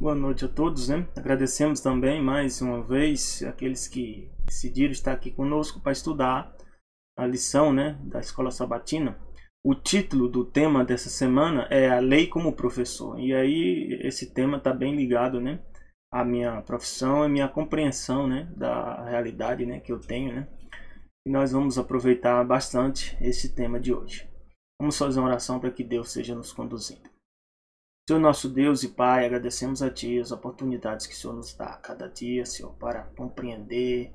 Boa noite a todos, né? Agradecemos também mais uma vez aqueles que decidiram estar aqui conosco para estudar a lição, né, da Escola Sabatina. O título do tema dessa semana é a lei como professor. E aí esse tema está bem ligado, né, à minha profissão, à minha compreensão, né, da realidade, né, que eu tenho, né? E nós vamos aproveitar bastante esse tema de hoje. Vamos fazer uma oração para que Deus seja nos conduzindo. Senhor nosso Deus e Pai, agradecemos a Ti as oportunidades que o Senhor nos dá a cada dia, Senhor, para compreender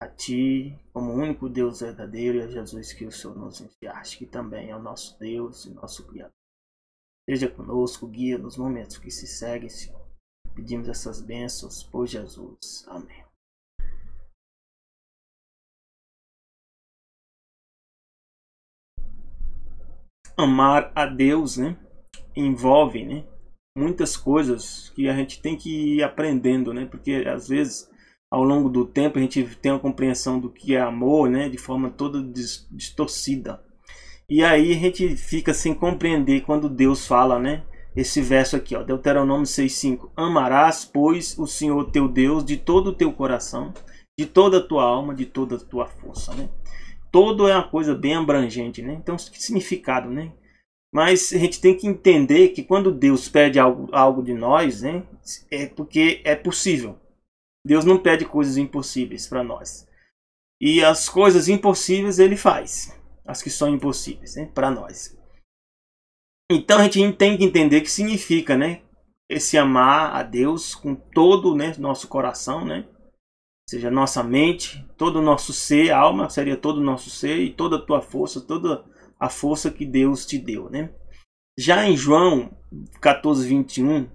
a Ti como o único Deus verdadeiro e a Jesus que o Senhor nos enviaste, que também é o nosso Deus e nosso Criador. Seja conosco, guia nos momentos que se seguem, Senhor. Pedimos essas bênçãos por Jesus. Amém. Amar a Deus, né, envolve, né, muitas coisas que a gente tem que ir aprendendo, né, porque às vezes ao longo do tempo a gente tem uma compreensão do que é amor, né, de forma toda distorcida. E aí a gente fica sem compreender quando Deus fala, né, esse verso aqui, ó, Deuteronômio 6:5. Amarás, pois, o Senhor teu Deus de todo o teu coração, de toda a tua alma, de toda a tua força, né? Todo é uma coisa bem abrangente, né? Então, que significado, né? Mas a gente tem que entender que quando Deus pede algo de nós, né, é porque é possível. Deus não pede coisas impossíveis para nós. E as coisas impossíveis Ele faz. As que são impossíveis, né, para nós. Então a gente tem que entender o que significa, né, esse amar a Deus com todo, né, nosso coração, né? Ou seja, nossa mente, todo o nosso ser, a alma seria todo o nosso ser e toda a tua força, toda a força que Deus te deu, né? Já em João 14:21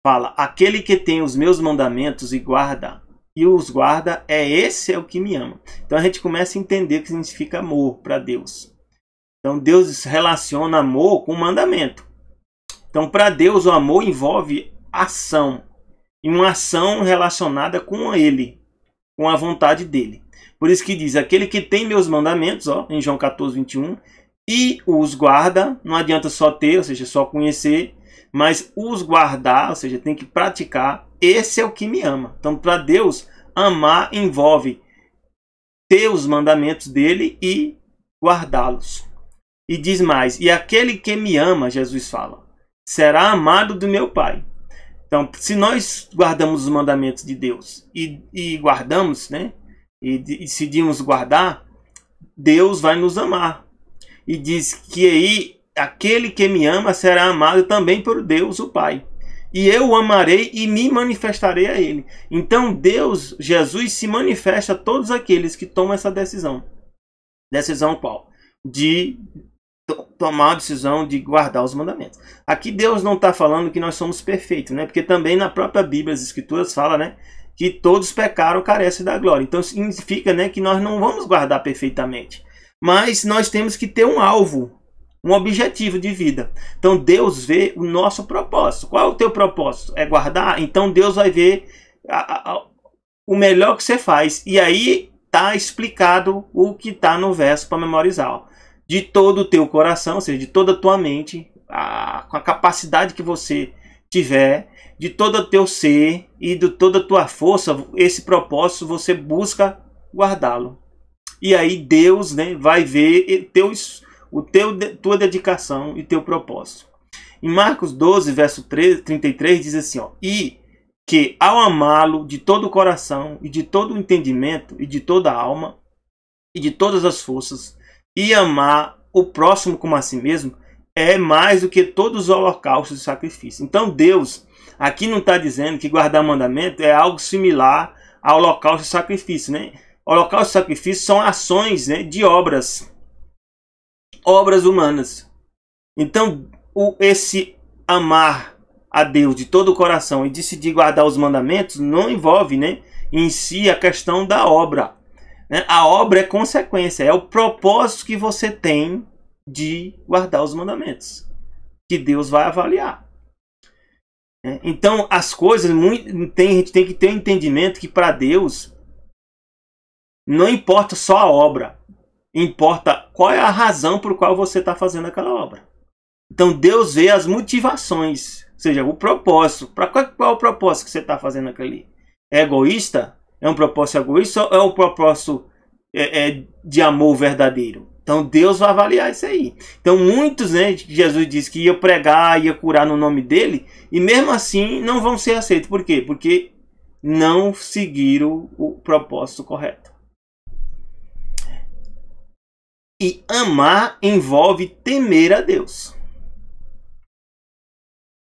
fala: aquele que tem os meus mandamentos e os guarda, esse é o que me ama. Então a gente começa a entender o que significa amor para Deus. Então Deus relaciona amor com mandamento. Então para Deus o amor envolve ação. E uma ação relacionada com Ele, com a vontade dEle. Por isso que diz, aquele que tem meus mandamentos, ó, em João 14:21, e os guarda, não adianta só ter, ou seja, só conhecer, mas os guardar, ou seja, tem que praticar, esse é o que me ama. Então para Deus, amar envolve ter os mandamentos dEle e guardá-los. E diz mais, e aquele que me ama, Jesus fala, será amado do meu Pai. Então, se nós guardamos os mandamentos de Deus e guardamos, né, e decidimos guardar, Deus vai nos amar. E diz que aí, aquele que me ama será amado também por Deus, o Pai. E eu o amarei e me manifestarei a Ele. Então, Deus, Jesus, se manifesta a todos aqueles que tomam essa decisão. Decisão qual? De tomar a decisão de guardar os mandamentos. Aqui Deus não está falando que nós somos perfeitos, né? Porque também na própria Bíblia, as Escrituras falam, né, que todos pecaram, carecem da glória. Então significa, né, que nós não vamos guardar perfeitamente. Mas nós temos que ter um alvo, um objetivo de vida. Então Deus vê o nosso propósito. Qual é o teu propósito? É guardar? Então Deus vai ver o melhor que você faz. E aí está explicado o que está no verso para memorizar. De todo o teu coração, ou seja, de toda a tua mente, com a capacidade que você tiver, de todo o teu ser e de toda a tua força, esse propósito você busca guardá-lo. E aí Deus, né, vai ver tua dedicação e teu propósito. Em Marcos 12, verso 33, diz assim, ó, e que ao amá-lo de todo o coração e de todo o entendimento e de toda a alma e de todas as forças, e amar o próximo como a si mesmo, é mais do que todos os holocaustos e sacrifícios. Então Deus aqui não está dizendo que guardar mandamento é algo similar ao holocausto e sacrifício, né? Holocausto e sacrifício são ações, né, de obras humanas. Então esse amar a Deus de todo o coração e decidir guardar os mandamentos não envolve, né, em si a questão da obra. A obra é consequência, é o propósito que você tem de guardar os mandamentos, que Deus vai avaliar. Então, as coisas, a gente tem que ter um entendimento que para Deus não importa só a obra, importa qual é a razão por qual você está fazendo aquela obra. Então, Deus vê as motivações Ou seja, o propósito. Qual é o propósito que você está fazendo aquilo ali? É egoísta? É um propósito egoísta ou é um propósito de amor verdadeiro? Então Deus vai avaliar isso aí. Então muitos, né, Jesus disse que ia pregar, ia curar no nome dele, e mesmo assim não vão ser aceitos. Por quê? Porque não seguiram o propósito correto. E amar envolve temer a Deus.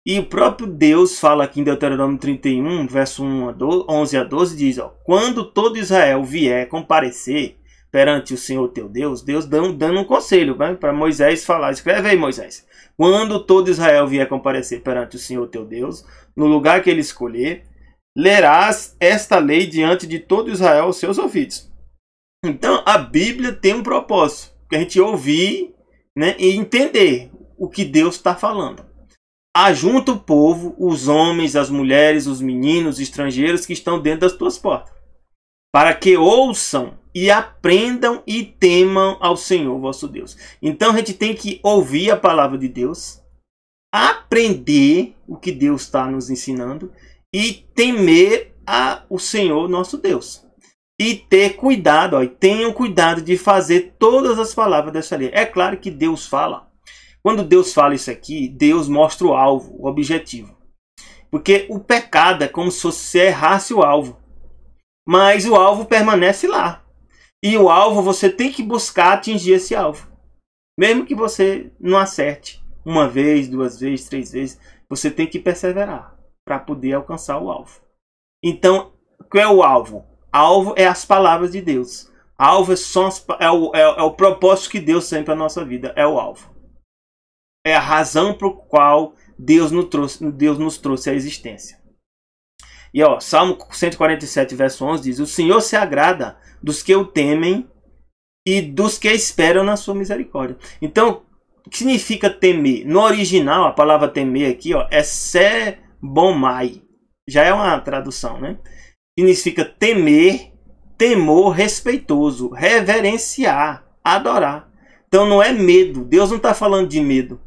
E o próprio Deus fala aqui em Deuteronômio 31, verso 11 a 12, diz, ó, quando todo Israel vier comparecer perante o Senhor teu Deus, Deus dando um conselho, né, para Moisés falar. Escreve aí, Moisés. Quando todo Israel vier comparecer perante o Senhor teu Deus, no lugar que ele escolher, lerás esta lei diante de todo Israel aos seus ouvidos. Então, a Bíblia tem um propósito, que a gente ouvir, né, e entender o que Deus está falando. Ajunta o povo, os homens, as mulheres, os meninos, os estrangeiros que estão dentro das tuas portas, para que ouçam e aprendam e temam ao Senhor vosso Deus. Então a gente tem que ouvir a palavra de Deus, aprender o que Deus está nos ensinando e temer o Senhor nosso Deus. E ter cuidado, ó, e tenham cuidado de fazer todas as palavras dessa lei. É claro que Deus fala. Quando Deus fala isso aqui, Deus mostra o alvo, o objetivo. Porque o pecado é como se você errasse o alvo. Mas o alvo permanece lá. E o alvo, você tem que buscar atingir esse alvo. Mesmo que você não acerte uma vez, duas vezes, três vezes, você tem que perseverar para poder alcançar o alvo. Então, qual é o alvo? Alvo é as palavras de Deus. Alvo é o propósito que Deus tem para a nossa vida. É o alvo. É a razão por qual Deus nos trouxe à existência. E ó, Salmo 147, verso 11 diz: o Senhor se agrada dos que o temem e dos que esperam na sua misericórdia. Então, o que significa temer? No original, a palavra temer aqui, ó, é sebomai. Já é uma tradução, né? Significa temer, temor respeitoso, reverenciar, adorar. Então não é medo. Deus não está falando de medo.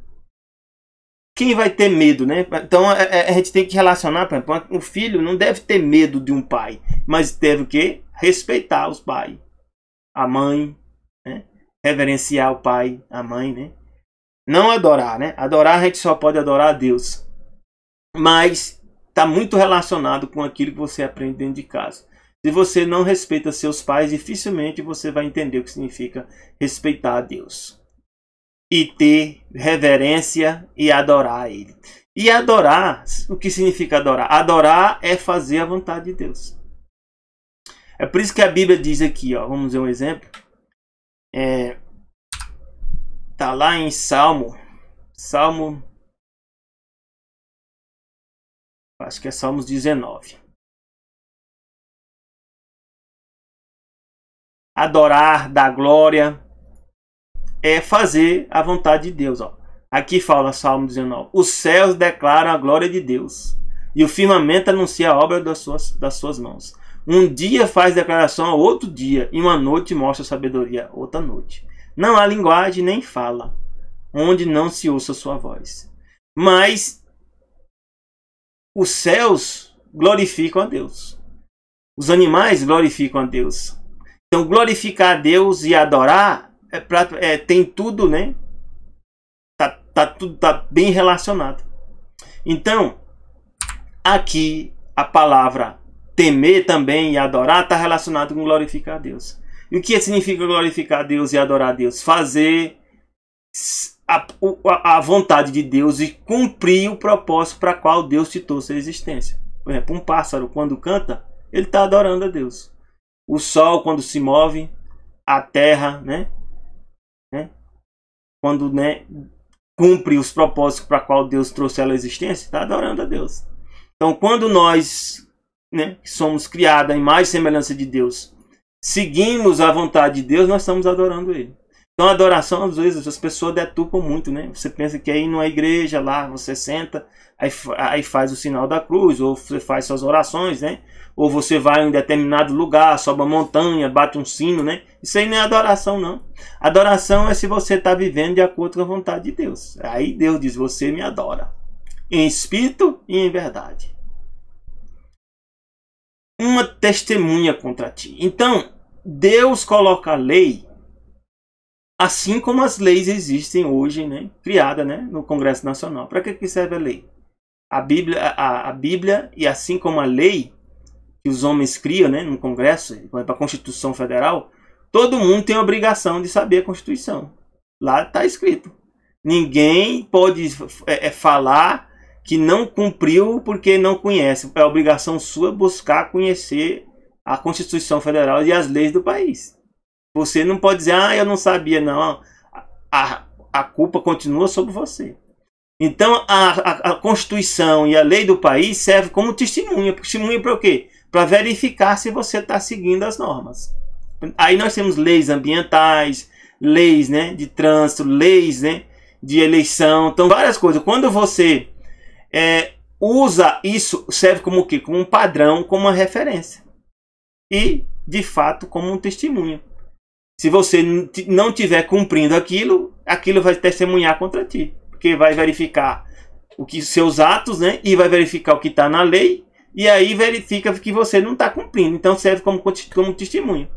Quem vai ter medo, né? Então a gente tem que relacionar, por exemplo, o filho não deve ter medo de um pai, mas deve o quê? Respeitar os pais, a mãe, né? Reverenciar o pai, a mãe, né? Não adorar, né? Adorar, a gente só pode adorar a Deus, mas está muito relacionado com aquilo que você aprende dentro de casa. Se você não respeita seus pais, dificilmente você vai entender o que significa respeitar a Deus. E ter reverência e adorar a Ele. E adorar, o que significa adorar? Adorar é fazer a vontade de Deus. É por isso que a Bíblia diz aqui, ó, vamos ver um exemplo. Tá lá em Salmo, acho que é Salmos 19. Adorar, dar glória, é fazer a vontade de Deus. Ó. Aqui fala Salmo 19. Os céus declaram a glória de Deus, e o firmamento anuncia a obra das suas mãos. Um dia faz declaração ao outro dia, e uma noite mostra sabedoria outra noite. Não há linguagem nem fala, onde não se ouça sua voz. Mas os céus glorificam a Deus. Os animais glorificam a Deus. Então glorificar a Deus e adorar tem tudo, né? Tá bem relacionado. Então, aqui a palavra temer também e adorar está relacionado com glorificar a Deus. E o que significa glorificar a Deus e adorar a Deus? Fazer a vontade de Deus e cumprir o propósito para qual Deus te trouxe a existência. Por exemplo, um pássaro quando canta, ele está adorando a Deus. O sol quando se move, a terra, né? Quando, né, cumpre os propósitos para qual Deus trouxe ela à existência, está adorando a Deus. Então, quando nós, né, somos criados à imagem e semelhança de Deus, seguimos a vontade de Deus, nós estamos adorando Ele. Então, a adoração, às vezes, as pessoas detupam muito, né? Você pensa que aí numa igreja lá, você senta, aí faz o sinal da cruz, ou você faz suas orações, né? Ou você vai em um determinado lugar, sobe uma montanha, bate um sino, né? Isso aí não é adoração, não. Adoração é se você está vivendo de acordo com a vontade de Deus. Aí Deus diz, você me adora. em espírito e em verdade. Uma testemunha contra ti. Então, Deus coloca a lei, assim como as leis existem hoje, né, criada, né, no Congresso Nacional. Para que serve a lei? A Bíblia, e assim como a lei que os homens criam, né, no Congresso, para a Constituição Federal, todo mundo tem a obrigação de saber a Constituição. Lá está escrito. Ninguém pode falar que não cumpriu porque não conhece. É obrigação sua buscar conhecer a Constituição Federal e as leis do país. Você não pode dizer, eu não sabia, não. A culpa continua sobre você. Então, a Constituição e a lei do país serve como testemunha. Testemunha para o quê? Para verificar se você está seguindo as normas. Aí nós temos leis ambientais, leis, né, de trânsito, leis, né, de eleição. Então, várias coisas. Quando você usa isso, serve como o quê? Como um padrão, como uma referência. E, de fato, como um testemunho. Se você não estiver cumprindo aquilo, aquilo vai testemunhar contra ti. Porque vai verificar seus atos, né? E vai verificar o que está na lei. E aí verifica que você não está cumprindo. Então serve como testemunho.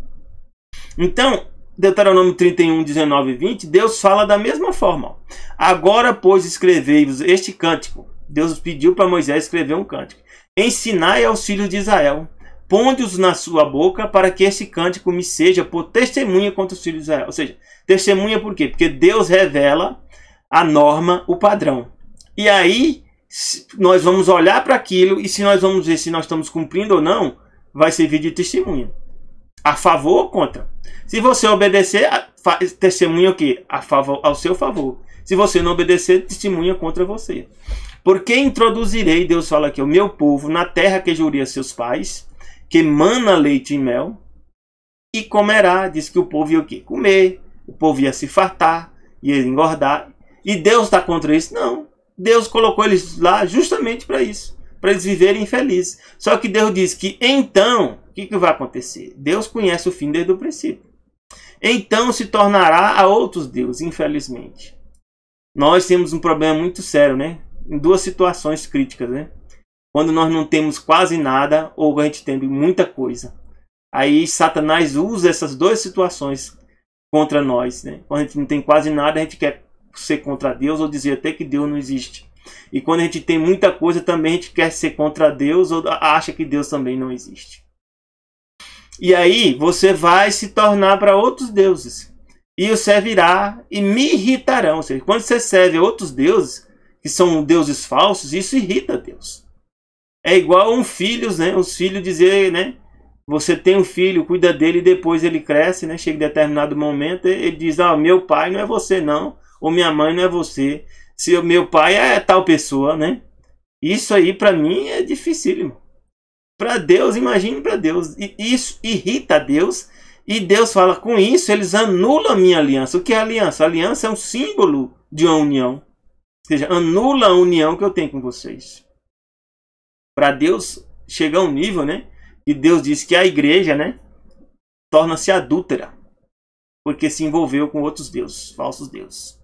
Então, Deuteronômio 31, 19 e 20, Deus fala da mesma forma. Agora, pois, escrevei-vos este cântico. Deus pediu para Moisés escrever um cântico. Ensinai aos filhos de Israel. Ponde-os na sua boca para que este cântico me seja por testemunha contra os filhos de Israel. Ou seja, testemunha por quê? Porque Deus revela a norma, o padrão. E aí, nós vamos olhar para aquilo e se nós vamos ver se nós estamos cumprindo ou não, vai servir de testemunha. A favor ou contra. Se você obedecer, testemunha o quê? Ao seu favor. Se você não obedecer, testemunha contra você. Porque introduzirei, Deus fala aqui, o meu povo na terra que jurei a seus pais, que mana leite e mel, e comerá. Diz que o povo ia o quê? Comer, o povo ia se fartar, ia engordar. E Deus está contra isso? Não. Deus colocou eles lá justamente para isso. Para eles viverem felizes. Só que Deus diz que então, o que vai acontecer? Deus conhece o fim desde o princípio. Então se tornará a outros deuses, infelizmente. Nós temos um problema muito sério, né? Em duas situações críticas, né? Quando nós não temos quase nada ou a gente tem muita coisa. Aí Satanás usa essas duas situações contra nós, né? Quando a gente não tem quase nada, a gente quer ser contra Deus ou dizer até que Deus não existe. E quando a gente tem muita coisa, também a gente quer ser contra Deus ou acha que Deus também não existe. E aí você vai se tornar para outros deuses. E o servirá e me irritarão. Ou seja, quando você serve a outros deuses, que são deuses falsos, isso irrita Deus. É igual um filho, né? Os filhos dizer, né? Você tem um filho, cuida dele e depois ele cresce, né? Chega em determinado momento, ele diz, meu pai não é você não. Ou minha mãe não é você. Se o meu pai é tal pessoa, né? Isso aí para mim é dificílimo. Para Deus, imagine para Deus. E isso irrita a Deus. E Deus fala, com isso eles anulam a minha aliança. O que é aliança? A aliança é um símbolo de uma união. Ou seja, anula a união que eu tenho com vocês. Para Deus chegar a um nível, né? E Deus diz que a igreja, né? Torna-se adúltera. Porque se envolveu com outros deuses, falsos deuses.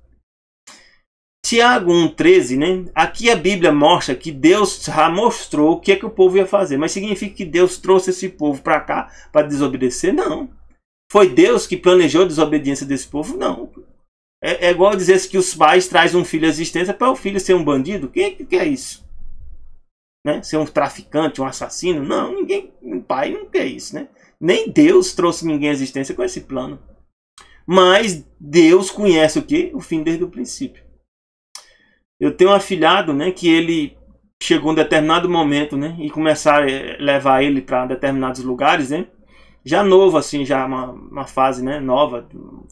Tiago 1,13, né? Aqui a Bíblia mostra que Deus já mostrou o que é que o povo ia fazer. Mas significa que Deus trouxe esse povo para cá para desobedecer? Não. Foi Deus que planejou a desobediência desse povo? Não. É igual dizer que os pais trazem um filho à existência para o filho ser um bandido? Quem é que quer isso? Né? Ser um traficante, um assassino? Não, ninguém, um pai não quer isso, né? Nem Deus trouxe ninguém à existência com esse plano. Mas Deus conhece o quê? O fim desde o princípio. Eu tenho um afilhado, né, que ele chegou em determinado momento, né, e começaram a levar ele para determinados lugares, né, já novo assim, já uma fase, né, nova,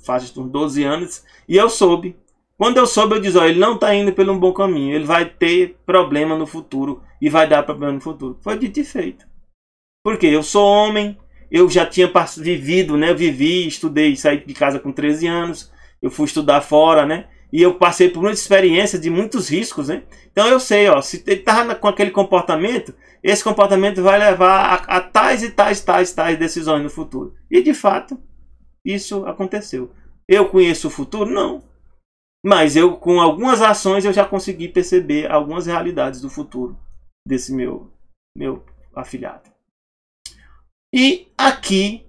fase de uns 12 anos, e eu soube. Quando eu soube, eu disse, ele não está indo pelo bom caminho, ele vai ter problema no futuro e vai dar problema no futuro. Foi dito e feito. Porque eu sou homem, eu já tinha vivido, né, estudei, saí de casa com 13 anos, eu fui estudar fora, né, e eu passei por muita experiência de muitos riscos, né? Então eu sei, se ele está com aquele comportamento, esse comportamento vai levar a tais e tais decisões no futuro. E de fato, isso aconteceu. Eu conheço o futuro? Não. Mas eu, com algumas ações, eu já consegui perceber algumas realidades do futuro desse meu afilhado. E aqui,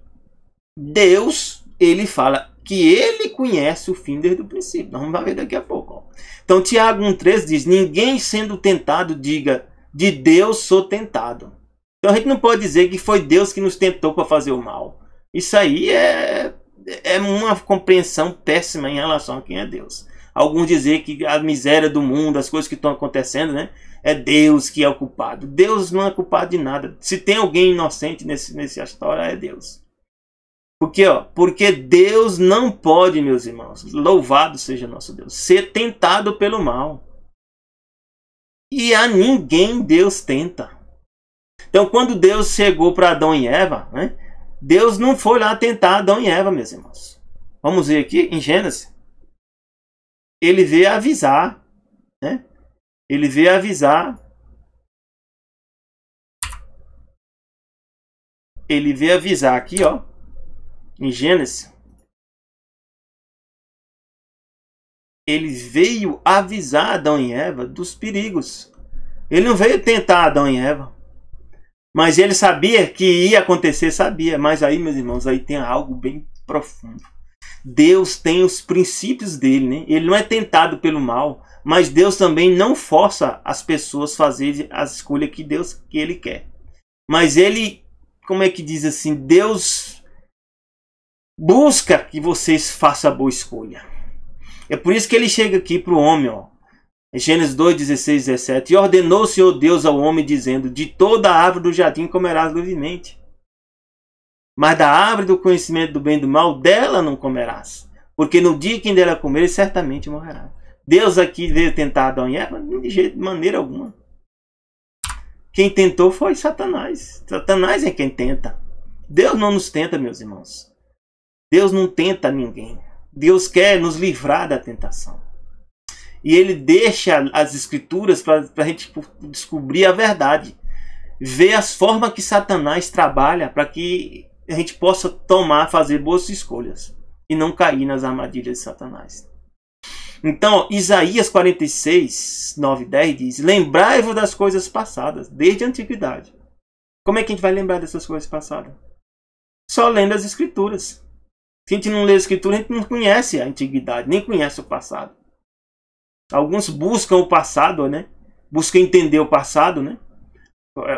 Deus, ele fala que ele conhece o fim desde o princípio. Nós vamos ver daqui a pouco. Ó. Então, Tiago 1,13 diz, ninguém sendo tentado diga, de Deus sou tentado. Então, a gente não pode dizer que foi Deus que nos tentou para fazer o mal. Isso aí é uma compreensão péssima em relação a quem é Deus. Alguns dizem que a miséria do mundo, as coisas que estão acontecendo, né? É Deus que é o culpado. Deus não é culpado de nada. Se tem alguém inocente nessa história, é Deus. Por quê? Porque Deus não pode, meus irmãos, louvado seja nosso Deus, ser tentado pelo mal. E a ninguém Deus tenta. Então, quando Deus chegou para Adão e Eva, né? Deus não foi lá tentar Adão e Eva, meus irmãos. Vamos ver aqui em Gênesis. Ele veio avisar, né? Ele veio avisar. Ele veio avisar aqui, ó, em Gênesis. Ele veio avisar Adão e Eva dos perigos. Ele não veio tentar Adão e Eva. Mas ele sabia que ia acontecer, sabia. Mas aí, meus irmãos, aí tem algo bem profundo. Deus tem os princípios dele, né? Ele não é tentado pelo mal, mas Deus também não força as pessoas a fazer a escolha que ele quer. Mas ele, como é que diz assim, Deus busca que vocês façam a boa escolha. É por isso que ele chega aqui para o homem, ó. Gênesis 2, 16, 17. E ordenou o Senhor Deus ao homem, dizendo, de toda a árvore do jardim comerás livremente. Mas da árvore do conhecimento do bem e do mal, dela não comerás. Porque no dia que dela comer, certamente morrerá. Deus aqui veio tentar Adão e Eva? De maneira alguma. Quem tentou foi Satanás. Satanás é quem tenta. Deus não nos tenta, meus irmãos. Deus não tenta ninguém. Deus quer nos livrar da tentação. E ele deixa as escrituras para a gente descobrir a verdade. Ver as formas que Satanás trabalha para que a gente possa fazer boas escolhas. E não cair nas armadilhas de Satanás. Então, Isaías 46, 9 e 10 diz, lembrai-vos das coisas passadas, desde a antiguidade. Como é que a gente vai lembrar dessas coisas passadas? Só lendo as escrituras. Se a gente não lê a escritura, a gente não conhece a antiguidade, nem conhece o passado. Alguns buscam o passado, né? Buscam entender o passado, né?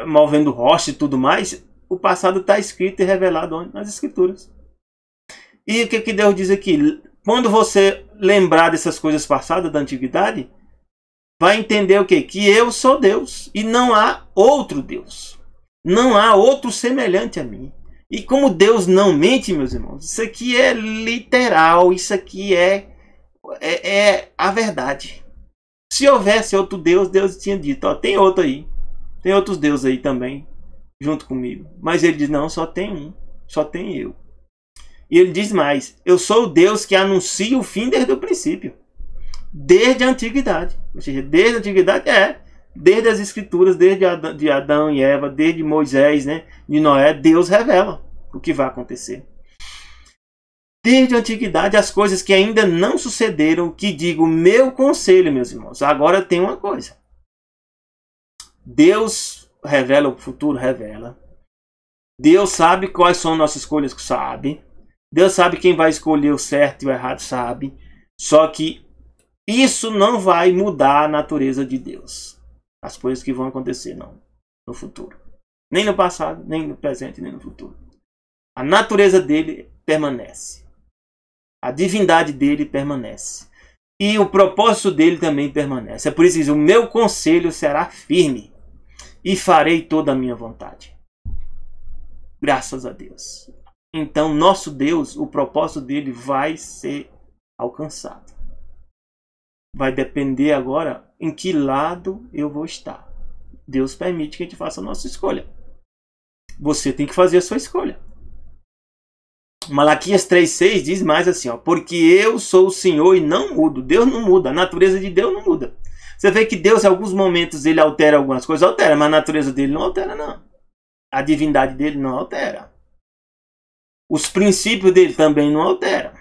Movendo rocha e tudo mais. O passado está escrito e revelado onde? Nas escrituras. E o que Deus diz aqui? Quando você lembrar dessas coisas passadas da antiguidade, vai entender o quê? Que eu sou Deus e não há outro Deus. Não há outro semelhante a mim. E como Deus não mente, meus irmãos, isso aqui é literal, isso aqui é a verdade. Se houvesse outro Deus, Deus tinha dito, ó, tem outro aí. Tem outros deuses aí também, junto comigo. Mas ele diz, não, só tem um, só tem eu. E ele diz mais, eu sou o Deus que anuncia o fim desde o princípio. Desde a antiguidade. Ou seja, desde a antiguidade desde as escrituras, desde de Adão e Eva, desde Moisés, né, de Noé, Deus revela o que vai acontecer. Desde a antiguidade, as coisas que ainda não sucederam, que digo, meu conselho, meus irmãos. Agora tem uma coisa. Deus revela o futuro, revela. Deus sabe quais são nossas escolhas, sabe. Deus sabe quem vai escolher o certo e o errado, sabe. Só que isso não vai mudar a natureza de Deus. As coisas que vão acontecer, não. No futuro. Nem no passado, nem no presente, nem no futuro. A natureza dele permanece. A divindade dele permanece. E o propósito dele também permanece. É por isso que diz, o meu conselho será firme. E farei toda a minha vontade. Graças a Deus. Então, nosso Deus, o propósito dele vai ser alcançado. Vai depender agora em que lado eu vou estar. Deus permite que a gente faça a nossa escolha. Você tem que fazer a sua escolha. Malaquias 3,6 diz mais assim, ó, porque eu sou o Senhor e não mudo. Deus não muda, a natureza de Deus não muda. Você vê que Deus, em alguns momentos, ele altera algumas coisas, altera, mas a natureza dele não altera, não. A divindade dele não altera. Os princípios dele também não alteram.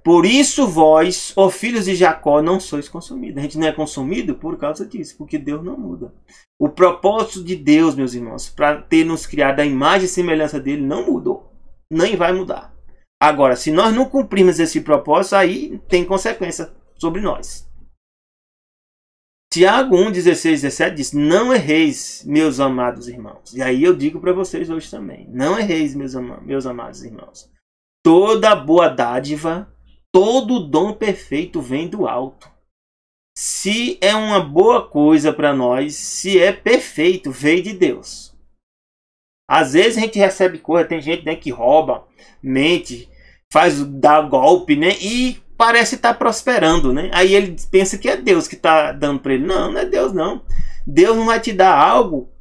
Por isso vós, ó filhos de Jacó, não sois consumidos. A gente não é consumido por causa disso, porque Deus não muda. O propósito de Deus, meus irmãos, para ter nos criado a imagem e semelhança dele, não mudou. Nem vai mudar. Agora, se nós não cumprirmos esse propósito, aí tem consequência sobre nós. Tiago 1, 16, 17 diz: não erreis, meus amados irmãos. E aí eu digo para vocês hoje também: não erreis, meus amados irmãos. Toda boa dádiva, todo dom perfeito vem do alto. Se é uma boa coisa para nós, se é perfeito, veio de Deus. Às vezes a gente recebe coisa, tem gente, né, que rouba, mente, dá golpe, né, e parece estar prosperando, né? Aí ele pensa que é Deus que está dando para ele. Não, não é Deus não. Deus não vai te dar algo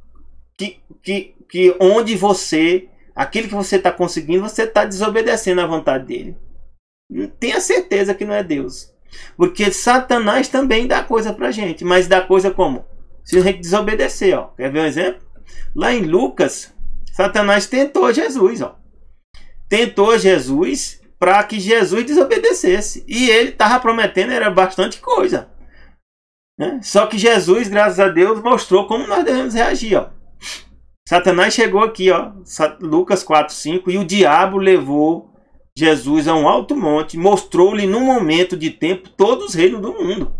que onde você, aquilo que você está conseguindo, você está desobedecendo à vontade dele. Tenha certeza que não é Deus. Porque Satanás também dá coisa pra gente. Mas dá coisa como? Se a gente desobedecer, ó. Quer ver um exemplo? Lá em Lucas, Satanás tentou Jesus, ó. Tentou Jesus para que Jesus desobedecesse. E ele estava prometendo, era bastante coisa, né? Só que Jesus, graças a Deus, mostrou como nós devemos reagir, ó. Satanás chegou aqui, ó, Lucas 4:5, e o diabo levou Jesus a um alto monte, mostrou-lhe num momento de tempo todos os reinos do mundo.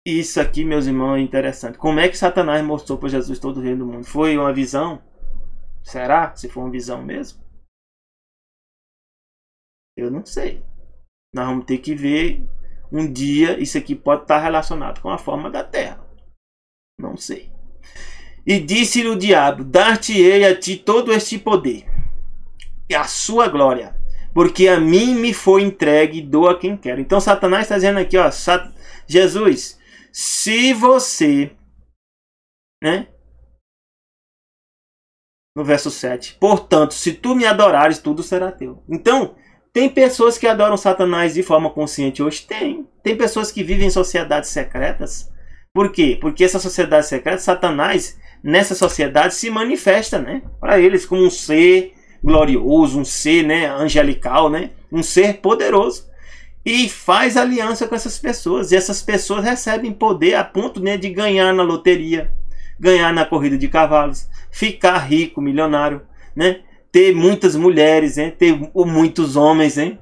Isso aqui, meus irmãos, é interessante. Como é que Satanás mostrou para Jesus todo o reino do mundo? Foi uma visão? Será? Se for uma visão mesmo? Eu não sei. Nós vamos ter que ver um dia. Isso aqui pode estar relacionado com a forma da terra. Não sei. E disse-lhe o diabo: dar-te-ei a ti todo este poder e a sua glória, porque a mim me foi entregue e dou a quem quero. Então Satanás está dizendo aqui, ó, Jesus, se você, né? No verso 7, portanto, se tu me adorares, tudo será teu. Então, tem pessoas que adoram Satanás de forma consciente hoje? Tem pessoas que vivem em sociedades secretas. Por quê? Porque essa sociedade secreta, Satanás, nessa sociedade, se manifesta, né? Para eles como um ser glorioso, um ser, né, angelical, né? Um ser poderoso. E faz aliança com essas pessoas. E essas pessoas recebem poder a ponto, né, de ganhar na loteria, ganhar na corrida de cavalos, ficar rico, milionário, né? Ter muitas mulheres, né? Ter muitos homens, né?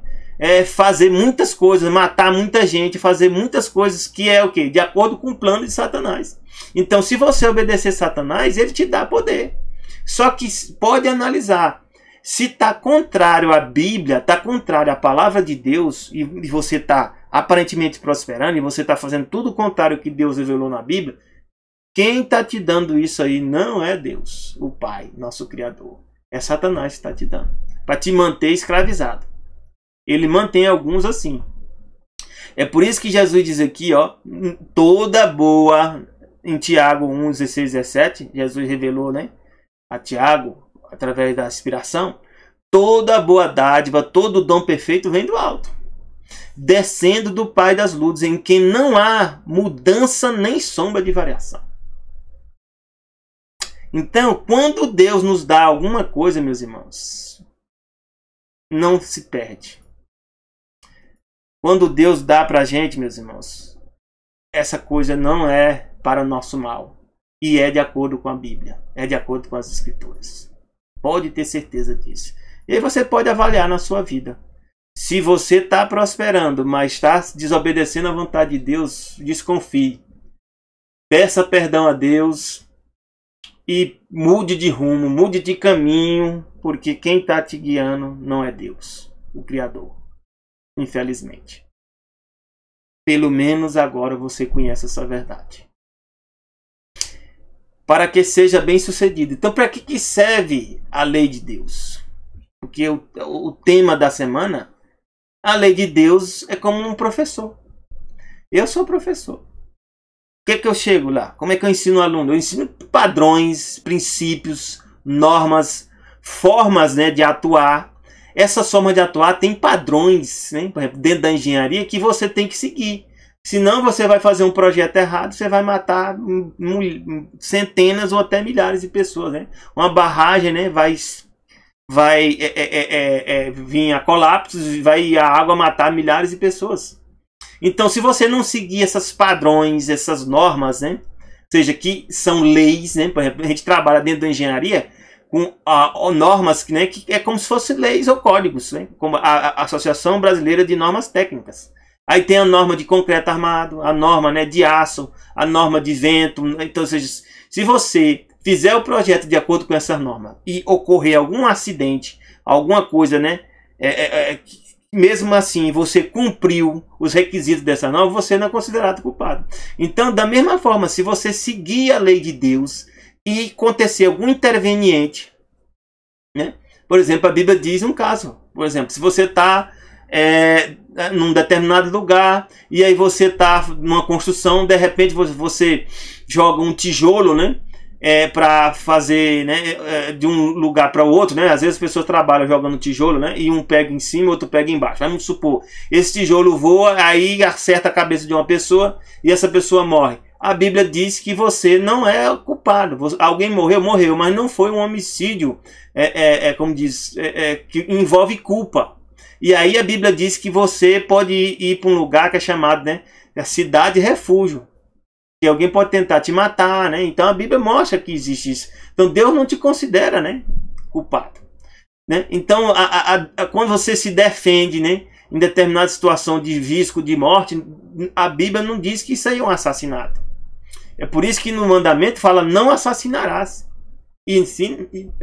Fazer muitas coisas, matar muita gente, fazer muitas coisas que é o quê? De acordo com o plano de Satanás. Então, se você obedecer Satanás, ele te dá poder. Só que pode analisar. Se está contrário à Bíblia, está contrário à palavra de Deus, e você está aparentemente prosperando, e você está fazendo tudo o contrário que Deus revelou na Bíblia, quem está te dando isso aí não é Deus, o Pai, nosso Criador. É Satanás que está te dando, para te manter escravizado. Ele mantém alguns assim. É por isso que Jesus diz aqui, ó, toda boa, em Tiago 1, 16, 17, Jesus revelou, né, a Tiago, através da inspiração, toda boa dádiva, todo dom perfeito vem do alto, descendo do Pai das luzes, em quem não há mudança nem sombra de variação. Então, quando Deus nos dá alguma coisa, meus irmãos, não se perde. Quando Deus dá para a gente, meus irmãos, essa coisa não é para o nosso mal. E é de acordo com a Bíblia. É de acordo com as Escrituras. Pode ter certeza disso. E aí você pode avaliar na sua vida. Se você está prosperando, mas está desobedecendo à vontade de Deus, desconfie. Peça perdão a Deus. E mude de rumo, mude de caminho, porque quem está te guiando não é Deus, o Criador. Infelizmente. Pelo menos agora você conhece essa verdade. Para que seja bem sucedido. Então, para que serve a lei de Deus? Porque o tema da semana, a lei de Deus é como um professor. Eu sou professor. O que eu chego lá? Como é que eu ensino o aluno? Eu ensino padrões, princípios, normas, formas, né, de atuar. Essa forma de atuar tem padrões, né, por exemplo, dentro da engenharia que você tem que seguir. Senão você vai fazer um projeto errado, você vai matar centenas ou até milhares de pessoas, né? Uma barragem, né, vai vai vir a colapsos, vai a água matar milhares de pessoas. Então, se você não seguir esses padrões, essas normas, né? Ou seja, que são leis, né? Por exemplo, a gente trabalha dentro da engenharia com normas, né? Que é como se fossem leis ou códigos, né? Como a Associação Brasileira de Normas Técnicas. Aí tem a norma de concreto armado, a norma, né, de aço, a norma de vento. Então, ou seja, se você fizer o projeto de acordo com essa norma e ocorrer algum acidente, alguma coisa, né, mesmo assim você cumpriu os requisitos dessa norma, você não é considerado culpado. Então, da mesma forma, se você seguir a lei de Deus e acontecer algum interveniente, né, por exemplo, a Bíblia diz um caso, por exemplo, se você está num determinado lugar e aí você está numa construção, de repente você joga um tijolo, né, para fazer, né, de um lugar para o outro, né? Às vezes as pessoas trabalham jogando tijolo, né? E um pega em cima, o outro pega embaixo. Vamos supor, esse tijolo voa, aí acerta a cabeça de uma pessoa e essa pessoa morre. A Bíblia diz que você não é culpado. Alguém morreu, morreu, mas não foi um homicídio, como diz, que envolve culpa. E aí a Bíblia diz que você pode ir para um lugar que é chamado, né, a cidade refúgio. Que alguém pode tentar te matar, né? Então a Bíblia mostra que existe isso. Então Deus não te considera, né, culpado, né? Então quando você se defende, né, em determinada situação de risco de morte, a Bíblia não diz que isso aí é um assassinato. É por isso que no mandamento fala não assassinarás. E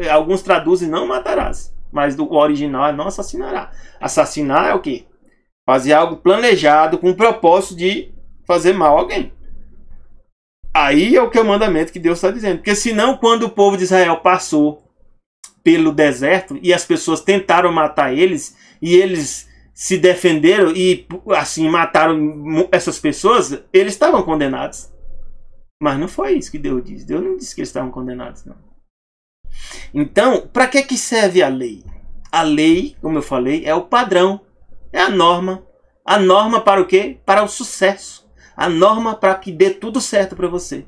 alguns traduzem não matarás, mas do original é não assassinará. Assassinar é o quê? Fazer algo planejado com o propósito de fazer mal a alguém. Aí é o que é o mandamento que Deus está dizendo. Porque senão, quando o povo de Israel passou pelo deserto e as pessoas tentaram matar eles, e eles se defenderam e assim mataram essas pessoas, eles estavam condenados. Mas não foi isso que Deus disse. Deus não disse que eles estavam condenados, não. Então, para que serve a lei? A lei, como eu falei, é o padrão, é a norma. A norma para o quê? Para o sucesso. A norma para que dê tudo certo para você.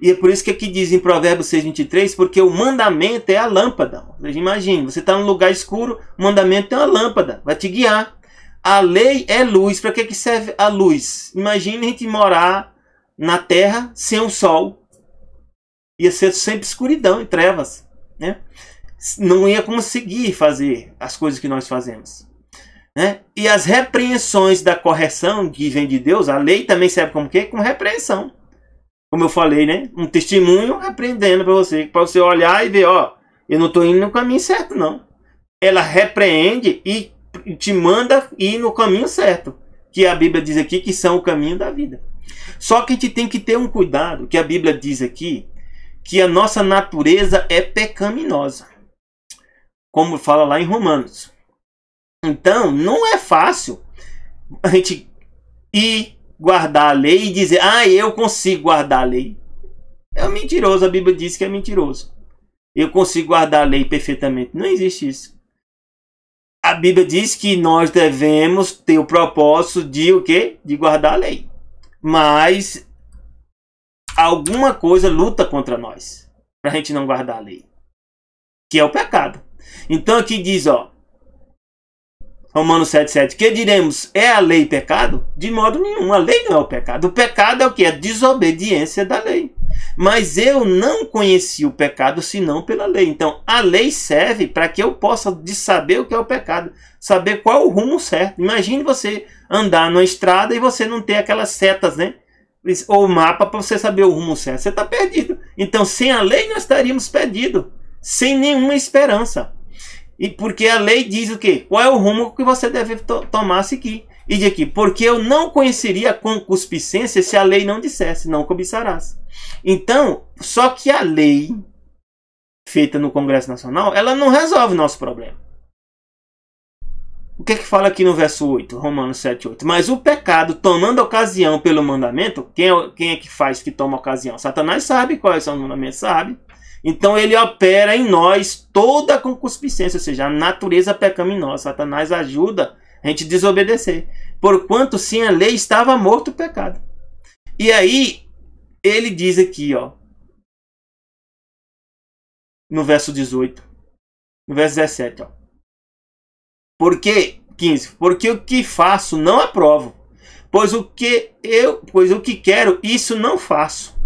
E é por isso que aqui diz em Provérbios 6:23, porque o mandamento é a lâmpada. Você imagina, você está num lugar escuro, o mandamento é uma lâmpada, vai te guiar. A lei é luz. Para que serve a luz? Imagine a gente morar na terra sem o sol. Ia ser sempre escuridão e trevas, né? Não ia conseguir fazer as coisas que nós fazemos, né? E as repreensões da correção que vem de Deus, a lei também serve como quê? Como repreensão. Como eu falei, né? Um testemunho repreendendo para você olhar e ver, ó, eu não estou indo no caminho certo, não. Ela repreende e te manda ir no caminho certo, que a Bíblia diz aqui que são o caminho da vida. Só que a gente tem que ter um cuidado, que a Bíblia diz aqui, que a nossa natureza é pecaminosa, como fala lá em Romanos. Então, não é fácil a gente ir guardar a lei e dizer, eu consigo guardar a lei. É mentiroso, a Bíblia diz que é mentiroso. Eu consigo guardar a lei perfeitamente. Não existe isso. A Bíblia diz que nós devemos ter o propósito de o quê? De guardar a lei. Mas alguma coisa luta contra nós para a gente não guardar a lei, que é o pecado. Então aqui diz, ó, Romanos 7:7, que diremos, é a lei pecado? De modo nenhum, a lei não é o pecado. O pecado é o que? A desobediência da lei. Mas eu não conheci o pecado senão pela lei. Então a lei serve para que eu possa saber o que é o pecado, saber qual é o rumo certo. Imagine você andar numa estrada e você não ter aquelas setas, né? Ou mapa para você saber o rumo certo. Você está perdido. Então sem a lei nós estaríamos perdidos, sem nenhuma esperança. E porque a lei diz o quê? Qual é o rumo que você deve tomar a seguir? E de aqui, porque eu não conheceria a concupiscência se a lei não dissesse, não cobiçarás. Então, só que a lei feita no Congresso Nacional, ela não resolve o nosso problema. O que é que fala aqui no verso 8, Romanos 7:8? Mas o pecado, tomando ocasião pelo mandamento, quem é que faz que toma ocasião? Satanás sabe quais são os mandamentos, sabe? Então ele opera em nós toda a concupiscência, ou seja, a natureza pecaminosa. Satanás ajuda a gente a desobedecer. Porquanto sem a lei estava morto o pecado. E aí ele diz aqui, ó, no verso 18. No verso 17, ó. Porque, 15, porque o que faço não aprovo, pois o que quero, isso não faço.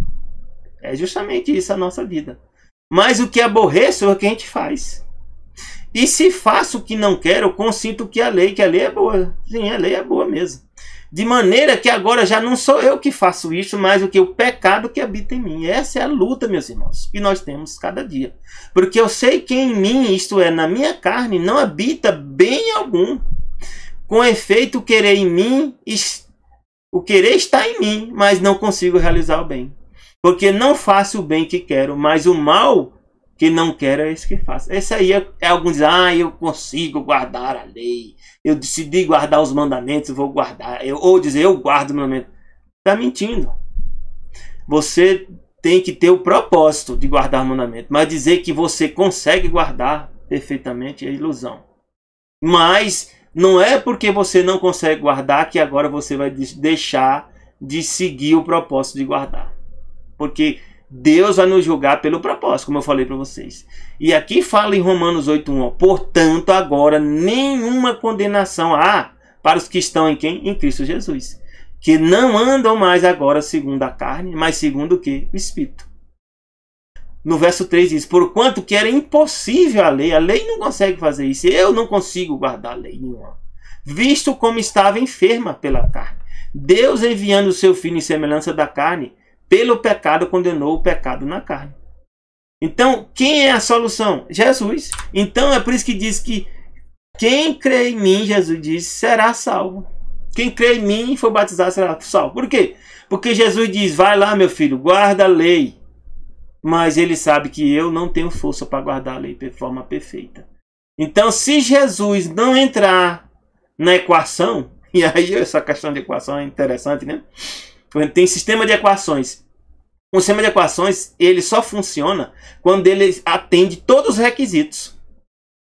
É justamente isso a nossa vida. Mas o que aborreço é o que a gente faz. E se faço o que não quero, consinto que a lei é boa. Sim, a lei é boa mesmo. De maneira que agora já não sou eu que faço isso, mas o pecado que habita em mim. Essa é a luta, meus irmãos, que nós temos cada dia. Porque eu sei que em mim, isto é, na minha carne, não habita bem algum. Com efeito, o querer está em mim, mas não consigo realizar o bem. Porque não faço o bem que quero, mas o mal que não quero é esse que faço. Esse aí é alguns dizem, eu consigo guardar a lei. Eu decidi guardar os mandamentos, vou guardar. Ou dizer, eu guardo o mandamento. Está mentindo. Você tem que ter o propósito de guardar o mandamento. Mas dizer que você consegue guardar perfeitamente é ilusão. Mas não é porque você não consegue guardar que agora você vai deixar de seguir o propósito de guardar. Porque Deus vai nos julgar pelo propósito, como eu falei para vocês. E aqui fala em Romanos 8:1, portanto, agora nenhuma condenação há para os que estão em quem? Em Cristo Jesus. Que não andam mais agora segundo a carne, mas segundo o quê? O Espírito. No verso 3 diz, porquanto que era impossível a lei não consegue fazer isso. Eu não consigo guardar a lei nenhuma. Visto como estava enferma pela carne. Deus enviando o seu Filho em semelhança da carne, pelo pecado condenou o pecado na carne. Então, quem é a solução? Jesus. Então, é por isso que diz que quem crê em mim, Jesus diz, será salvo. Quem crê em mim e for batizado será salvo. Por quê? Porque Jesus diz, vai lá, meu filho, guarda a lei. Mas ele sabe que eu não tenho força para guardar a lei de forma perfeita. Então, se Jesus não entrar na equação, e aí essa questão de equação é interessante, né? Tem sistema de equações. Um sistema de equações, ele só funciona quando ele atende todos os requisitos.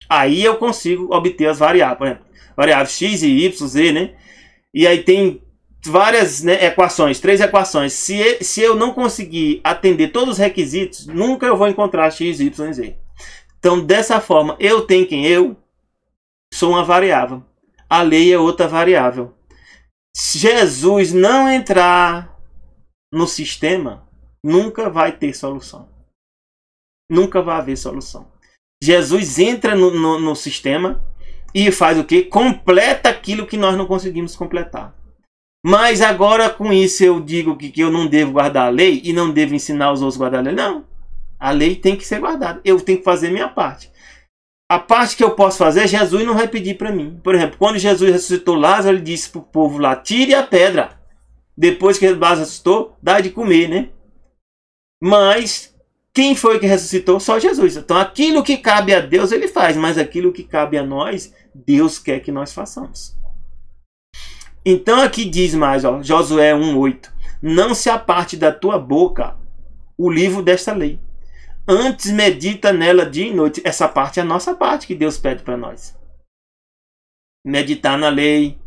Aí eu consigo obter as variáveis. Por exemplo, variáveis x, y, z, né? E aí tem várias, né, equações, 3 equações. Se eu não conseguir atender todos os requisitos, nunca eu vou encontrar x, y, z. Então, dessa forma, eu tenho quem? Eu sou uma variável. A lei é outra variável. Se Jesus não entrar no sistema, nunca vai ter solução. Nunca vai haver solução. Jesus entra no sistema e faz o quê? Completa aquilo que nós não conseguimos completar. Mas agora com isso eu digo que eu não devo guardar a lei e não devo ensinar os outros a guardar a lei. Não. A lei tem que ser guardada. Eu tenho que fazer a minha parte. A parte que eu posso fazer, Jesus não vai pedir para mim. Por exemplo, quando Jesus ressuscitou Lázaro, ele disse para o povo lá, tire a pedra. Depois que Lázaro ressuscitou, dá de comer, né? Mas quem foi que ressuscitou? Só Jesus. Então aquilo que cabe a Deus, ele faz. Mas aquilo que cabe a nós, Deus quer que nós façamos. Então aqui diz mais, ó, Josué 1:8. Não se aparte da tua boca o livro desta lei. Antes medita nela dia e noite. Essa parte é a nossa parte que Deus pede para nós. Meditar na lei.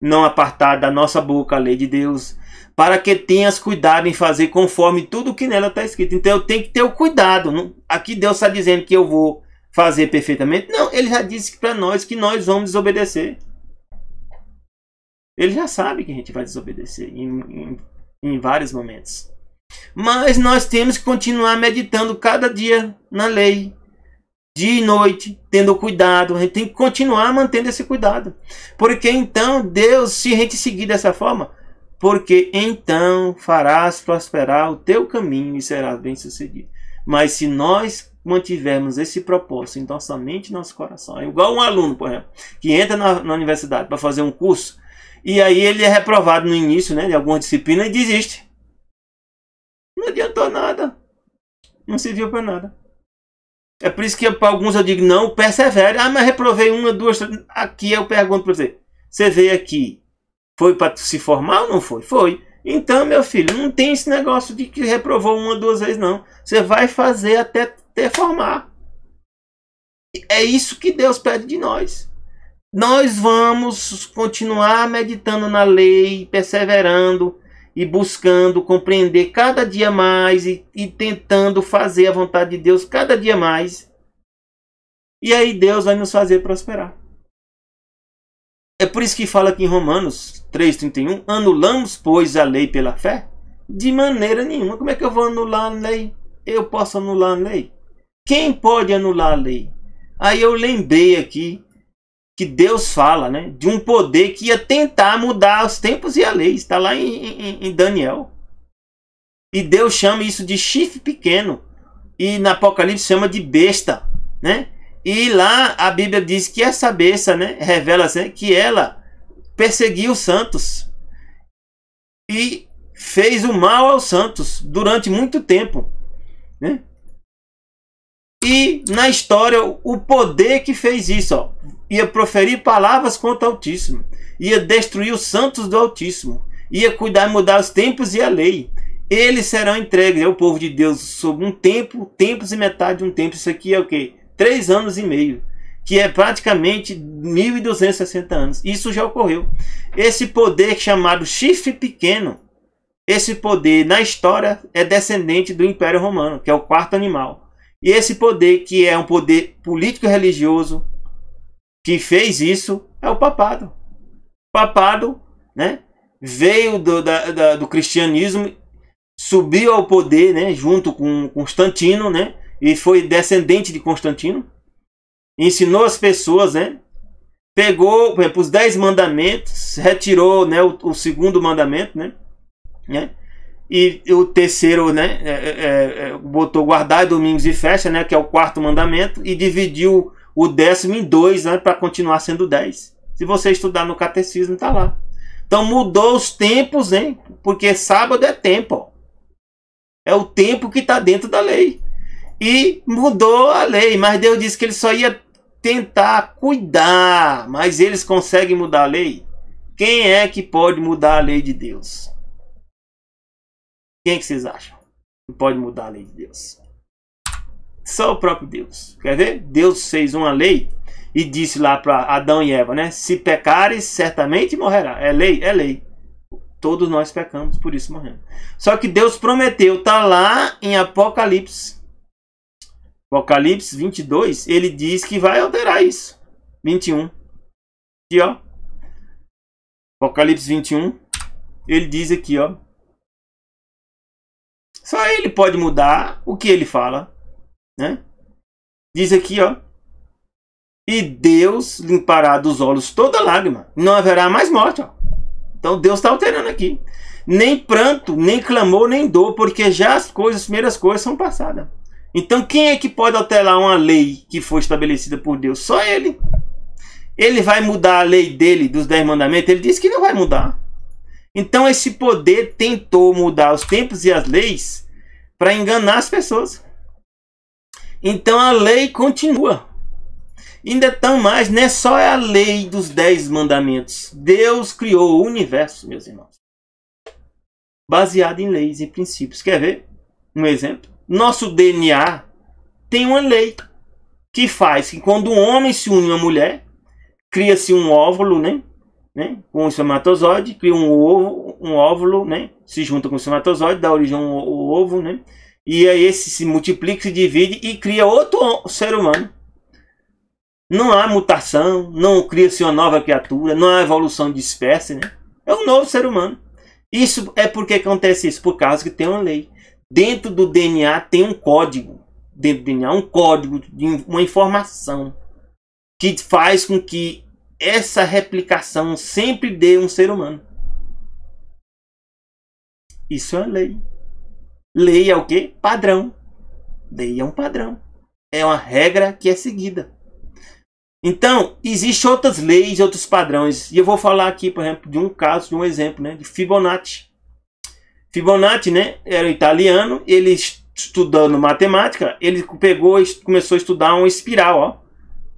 Não apartar da nossa boca a lei de Deus. Para que tenhas cuidado em fazer conforme tudo que nela está escrito. Então eu tenho que ter o cuidado. Aqui Deus está dizendo que eu vou fazer perfeitamente. Não, ele já disse para nós que nós vamos desobedecer. Ele já sabe que a gente vai desobedecer em vários momentos. Mas nós temos que continuar meditando cada dia na lei. Dia e noite, tendo cuidado. A gente tem que continuar mantendo esse cuidado. Porque então, Deus, se a gente seguir dessa forma, porque então farás prosperar o teu caminho e serás bem sucedido. Mas se nós mantivermos esse propósito em nossa mente e nosso coração, é igual um aluno, por exemplo, que entra na universidade para fazer um curso, e aí ele é reprovado no início, né, de alguma disciplina e desiste. Não adiantou nada. Não serviu para nada. É por isso que para alguns eu digo, não, persevere. Ah, mas reprovei 1, 2, 3. Aqui eu pergunto para você. Você veio aqui, foi para se formar ou não foi? Foi. Então, meu filho, não tem esse negócio de que reprovou 1, 2 vezes, não. Você vai fazer até formar. É isso que Deus pede de nós. Nós vamos continuar meditando na lei, perseverando e buscando compreender cada dia mais e tentando fazer a vontade de Deus cada dia mais. E aí Deus vai nos fazer prosperar. É por isso que fala aqui em Romanos 3,31, anulamos, pois, a lei pela fé? De maneira nenhuma. Como é que eu vou anular a lei? Eu posso anular a lei? Quem pode anular a lei? Aí eu lembrei aqui que Deus fala, né, de um poder que ia tentar mudar os tempos e a lei. Está lá em Daniel. E Deus chama isso de chifre pequeno. E na Apocalipse chama de besta, né? E lá a Bíblia diz que essa besta, né, revela assim, que ela perseguiu os santos. E fez o mal aos santos durante muito tempo, né? E na história, o poder que fez isso, ó, ia proferir palavras contra o Altíssimo, ia destruir os santos do Altíssimo, ia cuidar e mudar os tempos e a lei. Eles serão entregues ao povo de Deus sob um tempo, tempos e metade de um tempo. Isso aqui é o quê? 3 anos e meio, que é praticamente 1260 anos. Isso já ocorreu. Esse poder chamado chifre pequeno, esse poder na história é descendente do Império Romano, que é o quarto animal. E esse poder, que é um poder político e religioso, que fez isso, é o papado. O papado, né, veio do cristianismo, subiu ao poder, né, junto com Constantino, né, e foi descendente de Constantino. Ensinou as pessoas, né, pegou, por exemplo, os 10 mandamentos, retirou, né, o segundo mandamento, né, e o terceiro, né, botou guardar domingos e festa, né, que é o quarto mandamento, e dividiu o 10º em 2, né, para continuar sendo 10. Se você estudar no catecismo, está lá. Então mudou os tempos, hein, porque sábado é tempo, ó. É o tempo que está dentro da lei. E mudou a lei, mas Deus disse que ele só ia tentar cuidar, mas eles conseguem mudar a lei? Quem é que pode mudar a lei de Deus? Quem é que vocês acham que pode mudar a lei de Deus? Só o próprio Deus. Quer ver? Deus fez uma lei e disse lá para Adão e Eva, né? Se pecares, certamente morrerá. É lei? É lei. Todos nós pecamos, por isso morremos. Só que Deus prometeu, tá lá em Apocalipse. Apocalipse 22, ele diz que vai alterar isso. 21. Aqui, ó. Apocalipse 21, ele diz aqui, ó. Só ele pode mudar o que ele fala, né? Diz aqui, ó. E Deus limpará dos olhos toda lágrima. Não haverá mais morte, ó. Então Deus está alterando aqui. Nem pranto, nem clamor, nem dor, porque já as primeiras coisas são passadas. Então quem é que pode alterar uma lei que foi estabelecida por Deus? Só ele. Ele vai mudar a lei dele, dos 10 mandamentos? Ele disse que não vai mudar. Então esse poder tentou mudar os tempos e as leis para enganar as pessoas. Então a lei continua. Ainda tão mais, não é só a lei dos 10 mandamentos. Deus criou o universo, meus irmãos, baseado em leis e princípios. Quer ver um exemplo? Nosso DNA tem uma lei que faz que quando um homem se une a uma mulher, cria-se um óvulo, né? Com um espermatozoide, cria um óvulo, né? Se junta com o espermatozoide, dá origem ao ovo, né? E aí esse se multiplica, se divide e cria outro ser humano. Não há mutação, não cria-se uma nova criatura, não há evolução de espécie, né? É um novo ser humano. Isso é porque acontece isso, por causa que tem uma lei. Dentro do DNA tem um código. Dentro do DNA, um código, uma informação que faz com que essa replicação sempre dê um ser humano. Isso é lei. Lei é o quê? Padrão. Lei é um padrão. É uma regra que é seguida. Então, existem outras leis, outros padrões. E eu vou falar aqui, por exemplo, de um caso, de um exemplo, né, de Fibonacci. Fibonacci, né, era italiano. Ele, estudando matemática, ele pegou e começou a estudar uma espiral, ó,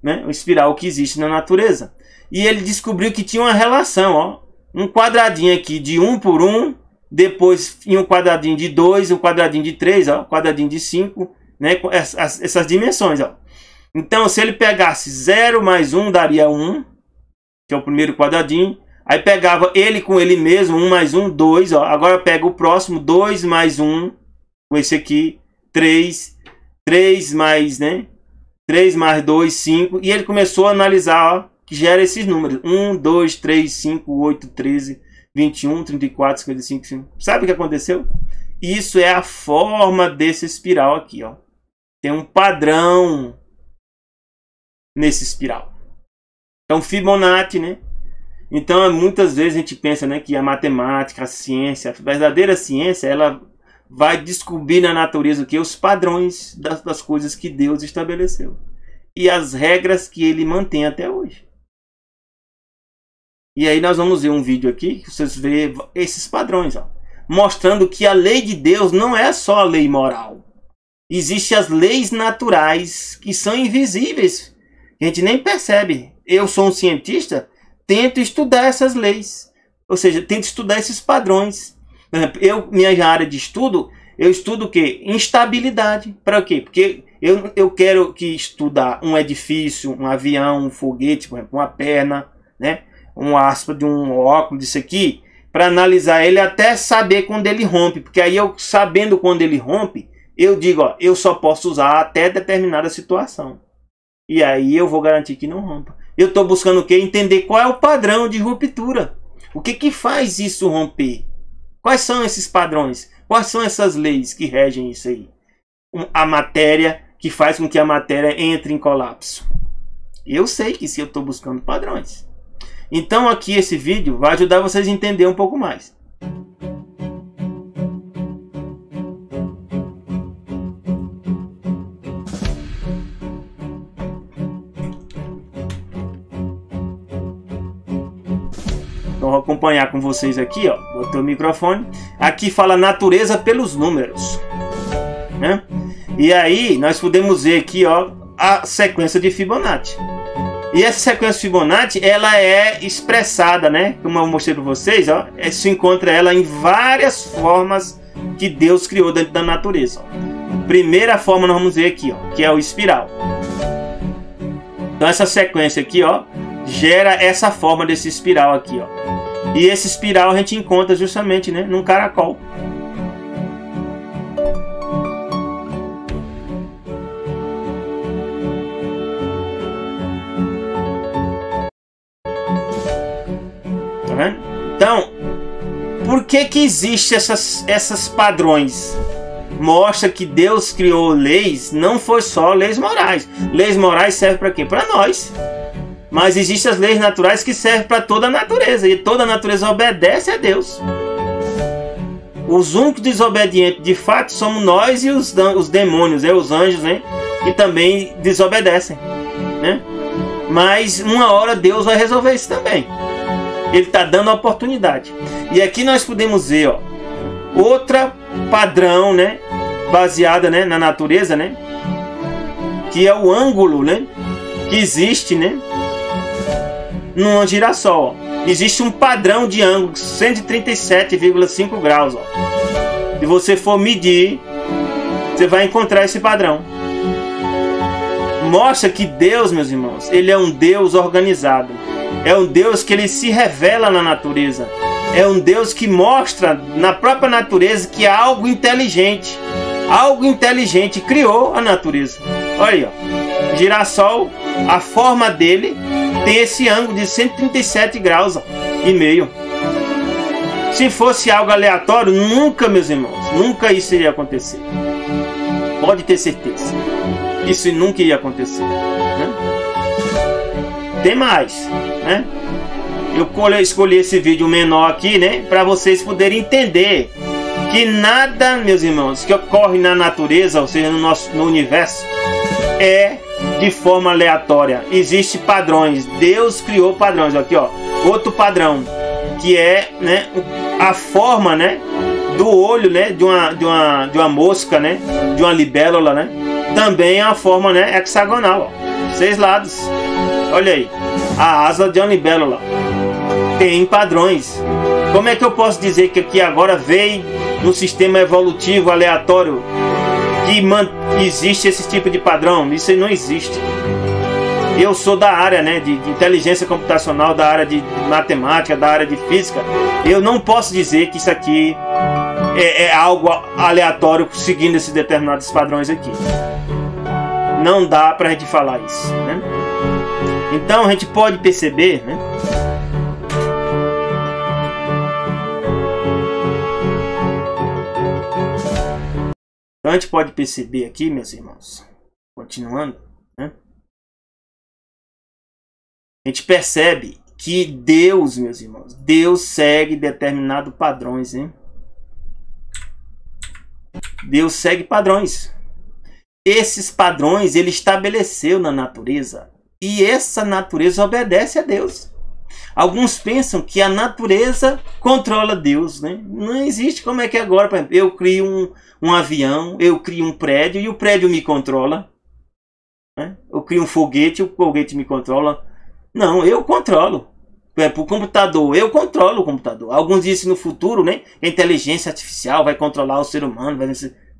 né, uma espiral que existe na natureza. E ele descobriu que tinha uma relação, ó, um quadradinho aqui de 1 por 1, depois um quadradinho de 2, um quadradinho de 3, ó, um quadradinho de 5, né, com essas dimensões, ó. Então, se ele pegasse 0 mais 1, daria 1, que é o primeiro quadradinho. Aí pegava ele com ele mesmo, 1 mais 1, 2. Ó. Agora pega o próximo, 2 mais 1, com esse aqui, 3. 3 mais, né? 3 mais 2, 5. E ele começou a analisar, ó, que gera esses números. 1, 2, 3, 5, 8, 13, 21, 34, 55, 5. Sabe o que aconteceu? Isso é a forma desse espiral aqui, ó. Tem um padrão nesse espiral. Então, Fibonacci, né? Então, muitas vezes a gente pensa, né, que a matemática, a ciência, a verdadeira ciência, ela vai descobrir na natureza o que? Os padrões das coisas que Deus estabeleceu. E as regras que ele mantém até hoje. E aí nós vamos ver um vídeo aqui, que vocês veem esses padrões, ó, mostrando que a lei de Deus não é só a lei moral. Existem as leis naturais que são invisíveis. A gente nem percebe. Eu sou um cientista, tento estudar essas leis. Ou seja, tento estudar esses padrões. Minha área de estudo, eu estudo o quê? Instabilidade. Para quê? Porque eu quero que estudar um edifício, um avião, um foguete, por exemplo, uma perna, né? Uma aspa de um óculos, isso aqui, para analisar ele até saber quando ele rompe. Porque aí eu, sabendo quando ele rompe, eu digo, ó, eu só posso usar até determinada situação. E aí eu vou garantir que não rompa. Eu estou buscando o quê? Entender qual é o padrão de ruptura. O que que faz isso romper? Quais são esses padrões? Quais são essas leis que regem isso aí? A matéria, que faz com que a matéria entre em colapso. Eu sei que se eu estou buscando padrões. Então aqui esse vídeo vai ajudar vocês a entender um pouco mais. Então vou acompanhar com vocês aqui, ó. Botei o microfone. Aqui fala natureza pelos números, né? E aí nós podemos ver aqui, ó, a sequência de Fibonacci. E essa sequência Fibonacci, ela é expressada, né? Como eu mostrei para vocês, ó, se encontra ela em várias formas que Deus criou dentro da natureza. Ó. Primeira forma nós vamos ver aqui, ó, que é o espiral. Então essa sequência aqui, ó, gera essa forma desse espiral aqui, ó. E esse espiral a gente encontra justamente, né, num caracol. Então, por que que existe essas padrões? Mostra que Deus criou leis, não foi só leis morais. Leis morais servem para quê? Para nós. Mas existem as leis naturais que servem para toda a natureza. E toda a natureza obedece a Deus. Os únicos desobedientes, de fato, somos nós e os demônios, os anjos, né? Que também desobedecem, né? Mas uma hora Deus vai resolver isso também. Ele está dando a oportunidade. E aqui nós podemos ver, ó, outra padrão, né, baseada, né, na natureza, né, que é o ângulo, né, que existe, né, num girassol. Ó. Existe um padrão de ângulo 137,5 graus. Ó. Se você for medir, você vai encontrar esse padrão. Mostra que Deus, meus irmãos, ele é um Deus organizado. É um Deus que ele se revela na natureza. É um Deus que mostra na própria natureza que há algo inteligente. Algo inteligente criou a natureza. Olha aí, ó. Girassol, a forma dele tem esse ângulo de 137 graus e meio. Se fosse algo aleatório, nunca, meus irmãos, nunca isso iria acontecer. Pode ter certeza. Isso nunca iria acontecer, né? Tem mais, né? Eu escolhi esse vídeo menor aqui, né, para vocês poderem entender que nada, meus irmãos, que ocorre na natureza, ou seja, no universo, é de forma aleatória. Existem padrões. Deus criou padrões. Aqui, ó, outro padrão que é, né, a forma, né, do olho, né, de uma mosca, né, de uma libélula, né, também é a forma, né, hexagonal, ó, 6 lados. Olha aí, a asa de uma libélula tem padrões. Como é que eu posso dizer que aqui agora veio no sistema evolutivo aleatório que existe esse tipo de padrão? Isso aí não existe. Eu sou da área, né, de inteligência computacional, da área de matemática, da área de física. Eu não posso dizer que isso aqui é algo aleatório seguindo esses determinados padrões aqui. não dá para a gente falar isso, né? Então a gente pode perceber, né? Então a gente pode perceber aqui, meus irmãos, continuando, né? A gente percebe que Deus, meus irmãos, Deus segue determinados padrões, hein? Deus segue padrões. Esses padrões ele estabeleceu na natureza. E essa natureza obedece a Deus. Alguns pensam que a natureza controla Deus, né? Não existe. Como é que agora, por exemplo, eu crio um avião, eu crio um prédio e o prédio me controla, né? Eu crio um foguete, o foguete me controla. Não, eu controlo. Por exemplo, o computador, eu controlo o computador. Alguns dizem no futuro, né? A inteligência artificial vai controlar o ser humano.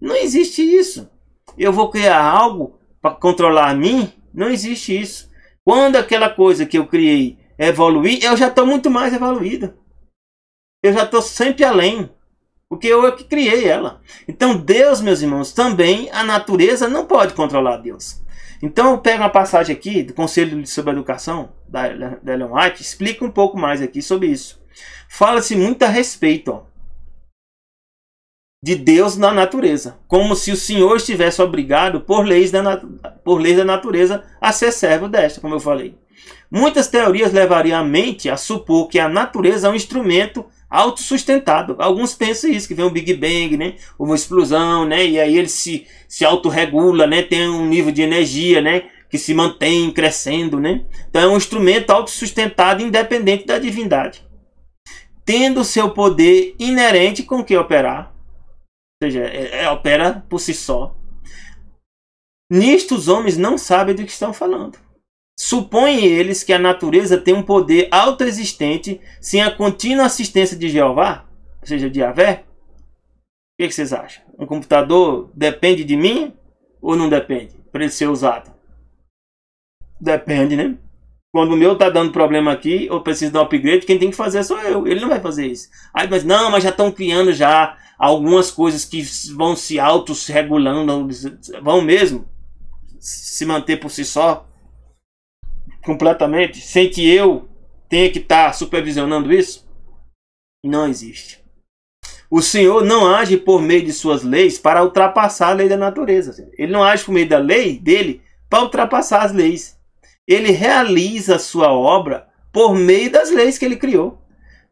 Não existe isso. Eu vou criar algo para controlar a mim? Não existe isso. Quando aquela coisa que eu criei evoluir, eu já estou muito mais evoluído. Eu já estou sempre além. Porque eu é que criei ela. Então Deus, meus irmãos, também a natureza não pode controlar Deus. Então eu pego uma passagem aqui do Conselho sobre a Educação, da Ellen White, explica um pouco mais aqui sobre isso. Fala-se muito a respeito, ó, de Deus na natureza. Como se o Senhor estivesse obrigado por leis da natureza a ser servo desta, como eu falei. Muitas teorias levariam a mente a supor que a natureza é um instrumento autossustentado. Alguns pensam isso, que vem um Big Bang, né? Uma explosão, né? E aí ele se autorregula, né? Tem um nível de energia, né? Que se mantém crescendo, né? Então é um instrumento autossustentado independente da divindade, tendo seu poder inerente com que operar. Ou seja, opera por si só. Nisto os homens não sabem do que estão falando. Supõem eles que a natureza tem um poder autoexistente sem a contínua assistência de Jeová, ou seja, de Yahvé? O que vocês acham? Um computador depende de mim ou não depende para ele ser usado? Depende, né? Quando o meu tá dando problema aqui, ou preciso dar um upgrade, quem tem que fazer sou eu. Ele não vai fazer isso. Aí, mas não, mas já estão criando já algumas coisas que vão se autorregulando, vão mesmo se manter por si só, completamente, sem que eu tenha que estar supervisionando isso? Não existe. O Senhor não age por meio de suas leis para ultrapassar a lei da natureza. Ele não age por meio da lei dele para ultrapassar as leis. Ele realiza a sua obra por meio das leis que ele criou.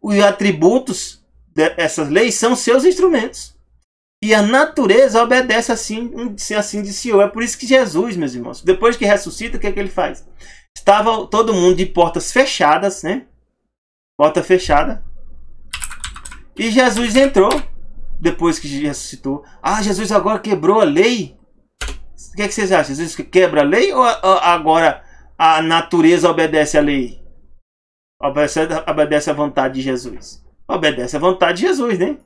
Os atributos dessas leis são seus instrumentos. E a natureza obedece assim disse eu. É por isso que Jesus, meus irmãos, depois que ressuscita, o que é que ele faz? Estava todo mundo de portas fechadas, né? Porta fechada. E Jesus entrou, depois que ressuscitou. Ah, Jesus agora quebrou a lei? O que é que vocês acham? Jesus quebra a lei ou agora a natureza obedece à lei? Obedece à vontade de Jesus? Obedece à vontade de Jesus, né?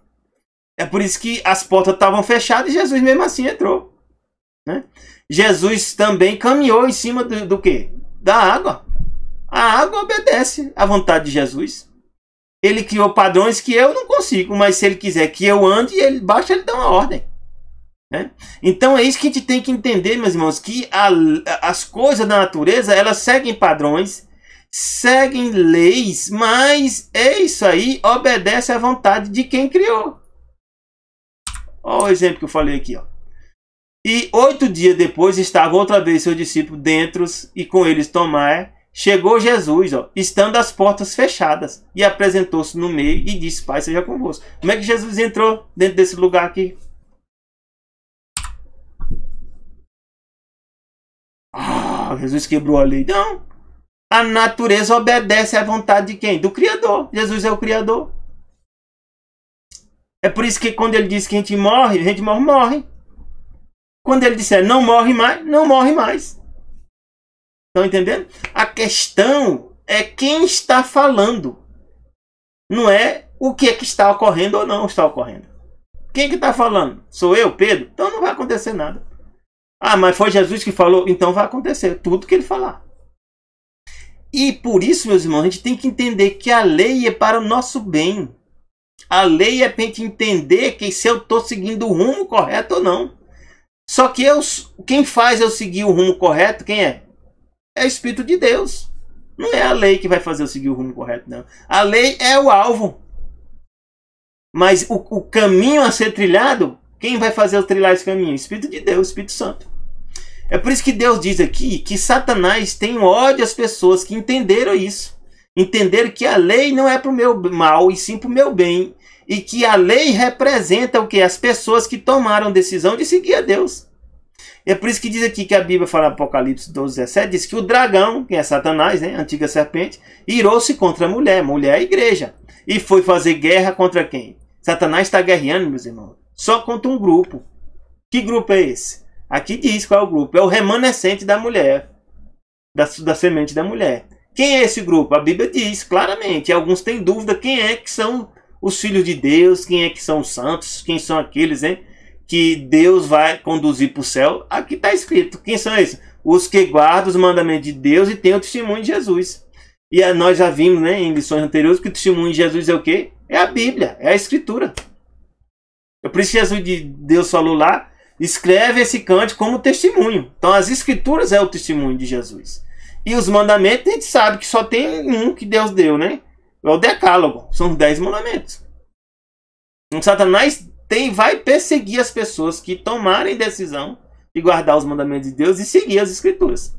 É por isso que as portas estavam fechadas e Jesus mesmo assim entrou, né? Jesus também caminhou em cima do quê? Da água. A água obedece à vontade de Jesus. Ele criou padrões que eu não consigo, mas se ele quiser que eu ande, basta ele dar uma ordem, né? Então é isso que a gente tem que entender, meus irmãos, que as coisas da natureza, elas seguem padrões, seguem leis, mas é isso aí, obedece à vontade de quem criou. Olha o exemplo que eu falei aqui, ó. E 8 dias depois estavam outra vez seus discípulos dentro e com eles Tomé. Chegou Jesus, ó, estando as portas fechadas, e apresentou-se no meio e disse: Pai seja convosco. Como é que Jesus entrou dentro desse lugar aqui? Jesus quebrou a lei. Não. A natureza obedece à vontade de quem? Do Criador. Jesus é o Criador. É por isso que quando ele diz que a gente morre. Quando ele disser não morre mais, não morre mais. Estão entendendo? A questão é quem está falando. Não é o que é que está ocorrendo ou não está ocorrendo. Quem que está falando? Sou eu, Pedro? Então não vai acontecer nada. Ah, mas foi Jesus que falou? Então vai acontecer tudo que ele falar. E por isso, meus irmãos, a gente tem que entender que a lei é para o nosso bem. A lei é para a gente entender que se eu estou seguindo o rumo correto ou não. Só que quem faz eu seguir o rumo correto, quem é? É o Espírito de Deus. Não é a lei que vai fazer eu seguir o rumo correto, não. A lei é o alvo. Mas o caminho a ser trilhado, quem vai fazer eu trilhar esse caminho? O Espírito de Deus, o Espírito Santo. É por isso que Deus diz aqui que Satanás tem ódio às pessoas que entenderam isso. Entenderam que a lei não é para o meu mal, e sim para o meu bem. E que a lei representa o que? As pessoas que tomaram decisão de seguir a Deus. É por isso que diz aqui que a Bíblia fala em Apocalipse 12:17, diz que o dragão, que é Satanás, né, a antiga serpente, irou-se contra a mulher é a igreja. E foi fazer guerra contra quem? Satanás está guerreando, meus irmãos, só contra um grupo. Que grupo é esse? Aqui diz qual é o grupo. É o remanescente da mulher, da semente da mulher. Quem é esse grupo? A Bíblia diz claramente. Alguns têm dúvida quem é que são os filhos de Deus, quem é que são os santos, quem são aqueles, hein, que Deus vai conduzir para o céu. Aqui está escrito. Quem são esses? Os que guardam os mandamentos de Deus e têm o testemunho de Jesus. E nós já vimos, né, em lições anteriores que o testemunho de Jesus é o quê? É a Bíblia, é a Escritura. É por isso que Deus falou lá, escreve esse cântico como testemunho. Então as Escrituras é o testemunho de Jesus. E os mandamentos a gente sabe que só tem um que Deus deu, né? É o decálogo, são os 10 mandamentos. Então Satanás vai perseguir as pessoas que tomarem decisão de guardar os mandamentos de Deus e seguir as Escrituras.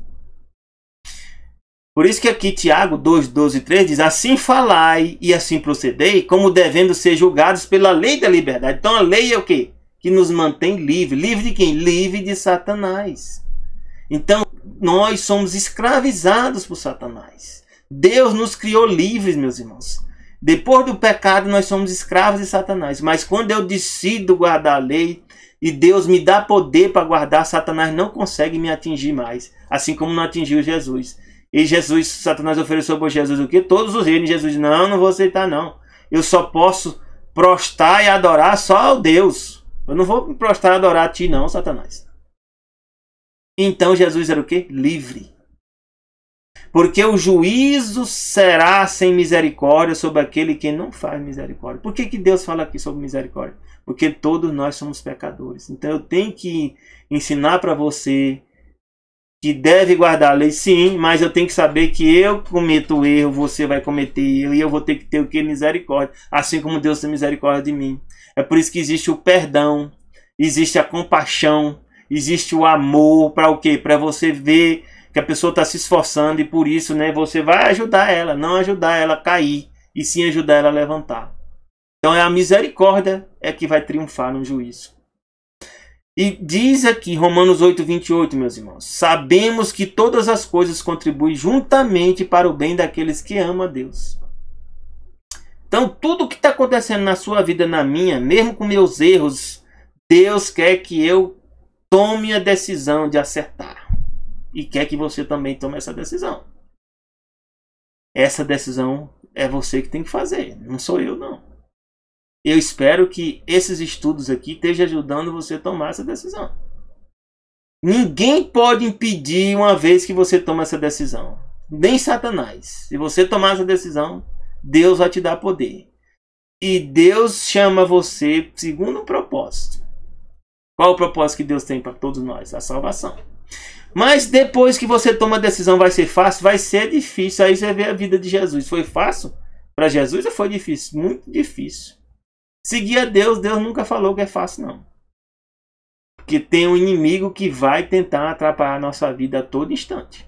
Por isso que aqui Tiago 2:12-13 diz: assim falai e assim procedei, como devendo ser julgados pela lei da liberdade. Então a lei é o quê? Que nos mantém livre. Livre de quem? Livre de Satanás. Então nós somos escravizados por Satanás. Deus nos criou livres, meus irmãos. Depois do pecado nós somos escravos de Satanás. Mas quando eu decido guardar a lei e Deus me dá poder para guardar, Satanás não consegue me atingir mais. Assim como não atingiu Jesus. E Satanás ofereceu para Jesus o quê? Todos os reinos. Jesus disse: não vou aceitar não. Eu só posso prostrar e adorar só ao Deus. Eu não vou me prostrar e adorar a ti não, Satanás. Então Jesus era o quê? Livre. Porque o juízo será sem misericórdia sobre aquele que não faz misericórdia. Por que Deus fala aqui sobre misericórdia? Porque todos nós somos pecadores. Então eu tenho que ensinar para você que deve guardar a lei, sim, mas eu tenho que saber que eu cometo erro, você vai cometer erro, e eu vou ter que ter o que? Misericórdia, assim como Deus tem misericórdia de mim. É por isso que existe o perdão, existe a compaixão, existe o amor, para o quê? Para você ver que a pessoa está se esforçando e por isso, né, você vai ajudar ela, não ajudar ela a cair, e sim ajudar ela a levantar. Então é a misericórdia que vai triunfar no juízo. E diz aqui, Romanos 8:28, meus irmãos: sabemos que todas as coisas contribuem juntamente para o bem daqueles que amam a Deus. Então, tudo que está acontecendo na sua vida, na minha, mesmo com meus erros, Deus quer que eu tome a decisão de acertar. E quer que você também tome essa decisão. Essa decisão é você que tem que fazer, não sou eu, não. Eu espero que esses estudos aqui estejam ajudando você a tomar essa decisão. Ninguém pode impedir uma vez que você toma essa decisão. Nem Satanás. Se você tomar essa decisão, Deus vai te dar poder. E Deus chama você segundo um propósito. Qual o propósito que Deus tem para todos nós? A salvação. Mas depois que você toma a decisão, vai ser fácil? Vai ser difícil. Aí você vê a vida de Jesus. Foi fácil para Jesus ou foi difícil? Muito difícil. Seguir a Deus, Deus nunca falou que é fácil, não. Porque tem um inimigo que vai tentar atrapalhar a nossa vida a todo instante.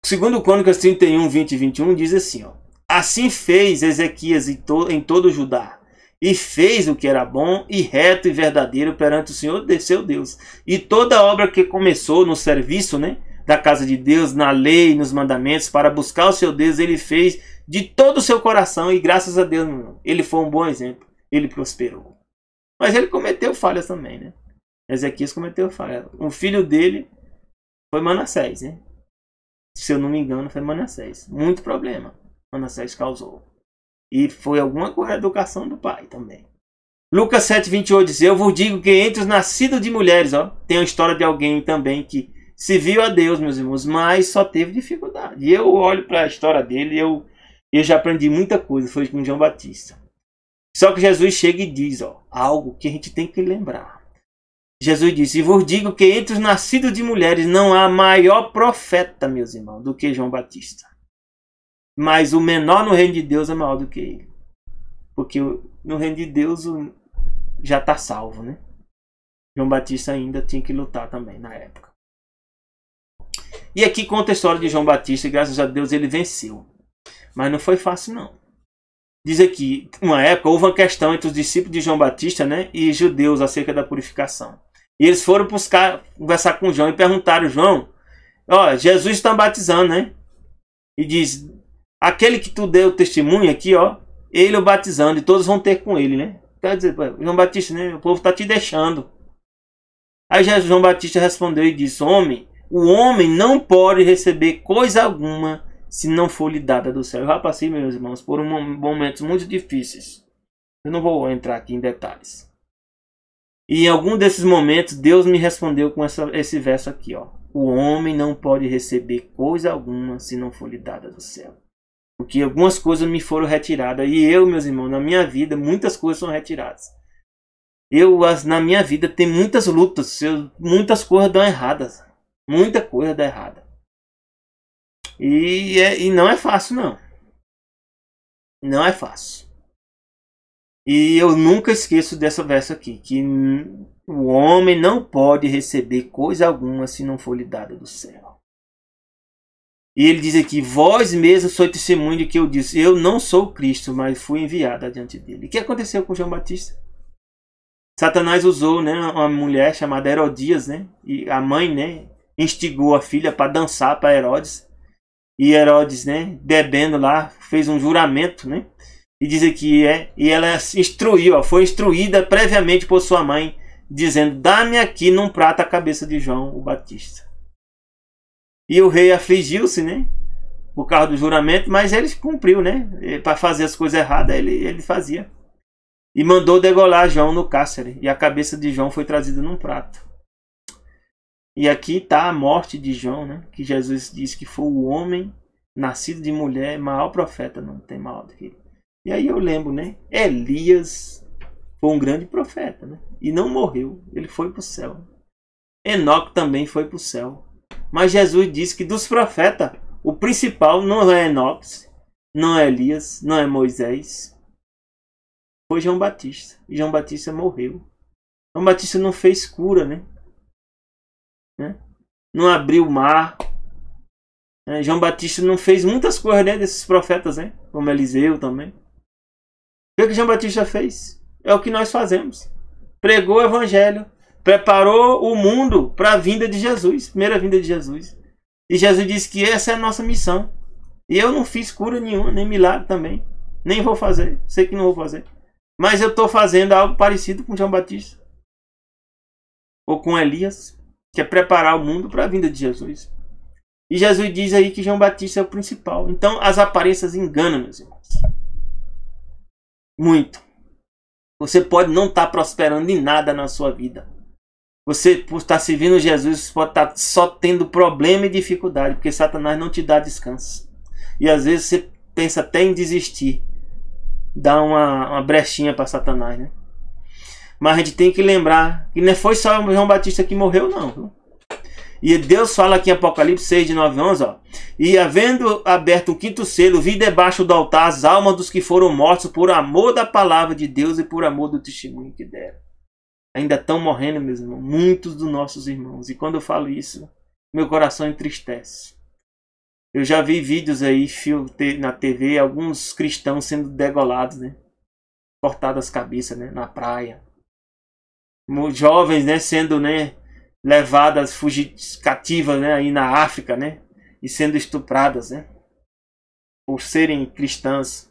Segundo Crônicas 31:20-21 diz assim, ó: assim fez Ezequias em todo o Judá, e fez o que era bom e reto e verdadeiro perante o Senhor seu Deus. E toda a obra que começou no serviço, né, da casa de Deus, na lei, nos mandamentos, para buscar o seu Deus, ele fez de todo o seu coração, e graças a Deus, meu irmão, ele foi um bom exemplo. Ele prosperou. Mas ele cometeu falhas também, né? Ezequias cometeu falhas. O filho dele foi Manassés, né? Se eu não me engano, foi Manassés. Muito problema Manassés causou. E foi alguma coisa da educação do pai também. Lucas 7:28 diz: eu vos digo que entre os nascidos de mulheres, ó, tem a história de alguém também que se viu a Deus, meus irmãos, mas só teve dificuldade. E eu olho para a história dele e eu já aprendi muita coisa. Foi com João Batista. Só que Jesus chega e diz, ó, algo que a gente tem que lembrar. Jesus disse: e vos digo que entre os nascidos de mulheres não há maior profeta, meus irmãos, do que João Batista. Mas o menor no reino de Deus é maior do que ele. Porque no reino de Deus já está salvo, né? João Batista ainda tinha que lutar também na época. E aqui conta a história de João Batista e graças a Deus ele venceu. Mas não foi fácil não. Diz aqui, uma época houve uma questão entre os discípulos de João Batista, né, e judeus acerca da purificação. E eles foram buscar, conversar com João e perguntaram: João, ó, Jesus está batizando, né? E diz: aquele que tu deu testemunho aqui, ó, ele o batizando e todos vão ter com ele, né? Quer dizer, João Batista, né, o povo está te deixando. Aí João Batista respondeu e disse: o homem não pode receber coisa alguma se não for lhe dada do céu. Eu já passei, meus irmãos, por momentos muito difíceis. Eu não vou entrar aqui em detalhes. E em algum desses momentos, Deus me respondeu com esse verso aqui, ó. O homem não pode receber coisa alguma se não for lhe dada do céu. Porque algumas coisas me foram retiradas. E eu, meus irmãos, na minha vida, muitas coisas são retiradas. Na minha vida, tem muitas lutas. Muitas coisas dão erradas. Muita coisa dá errada. E não é fácil, não. Não é fácil. E eu nunca esqueço dessa verso aqui. Que o homem não pode receber coisa alguma se não for lhe dada do céu. E ele diz aqui: vós mesmos sois testemunho de que eu disse: eu não sou Cristo, mas fui enviado adiante dele. O que aconteceu com João Batista? Satanás usou, né, uma mulher chamada Herodias, né? E a mãe, né, instigou a filha para dançar para Herodes. E Herodes, né, bebendo lá, fez um juramento, né? E diz aqui, e ela instruiu, ó, foi instruída previamente por sua mãe, dizendo: dá-me aqui num prato a cabeça de João o Batista. E o rei afligiu-se, né, por causa do juramento, mas ele cumpriu, né? Para fazer as coisas erradas, ele fazia. E mandou degolar João no cárcere, e a cabeça de João foi trazida num prato. E aqui está a morte de João, né? Que Jesus disse que foi o homem nascido de mulher, maior profeta, não tem maior do que ele. E aí eu lembro, né? Elias foi um grande profeta, né? E não morreu, ele foi para o céu. Enoque também foi para o céu. Mas Jesus disse que dos profetas, o principal não é Enoque, não é Elias, não é Moisés. Foi João Batista. E João Batista morreu. João Batista não fez cura, né? Não abriu o mar. João Batista não fez muitas coisas, né, desses profetas, né? Como Eliseu também. O que João Batista fez? É o que nós fazemos. Pregou o evangelho. Preparou o mundo para a vinda de Jesus. Primeira vinda de Jesus. E Jesus disse que essa é a nossa missão. E eu não fiz cura nenhuma, nem milagre também. Nem vou fazer. Sei que não vou fazer. Mas eu estou fazendo algo parecido com João Batista. Ou com Elias. Que é preparar o mundo para a vinda de Jesus. E Jesus diz aí que João Batista é o principal. Então as aparências enganam, meus irmãos. Muito. Você pode não estar prosperando em nada na sua vida. Você, por estar servindo Jesus, pode estar só tendo problema e dificuldade. Porque Satanás não te dá descanso. E às vezes você pensa até em desistir. Dá uma brechinha para Satanás, né? Mas a gente tem que lembrar que não foi só João Batista que morreu, não. E Deus fala aqui em Apocalipse 6, de 9 a 11, ó. E havendo aberto o quinto selo, vi debaixo do altar as almas dos que foram mortos por amor da palavra de Deus e por amor do testemunho que deram. Ainda estão morrendo, meus irmãos, muitos dos nossos irmãos. E quando eu falo isso, meu coração entristece. Eu já vi vídeos aí na TV, alguns cristãos sendo degolados, né? Cortadas as cabeças, né? Na praia. Jovens, né, sendo, né, levadas cativas, né, aí na África, né, e sendo estupradas, né, por serem cristãs,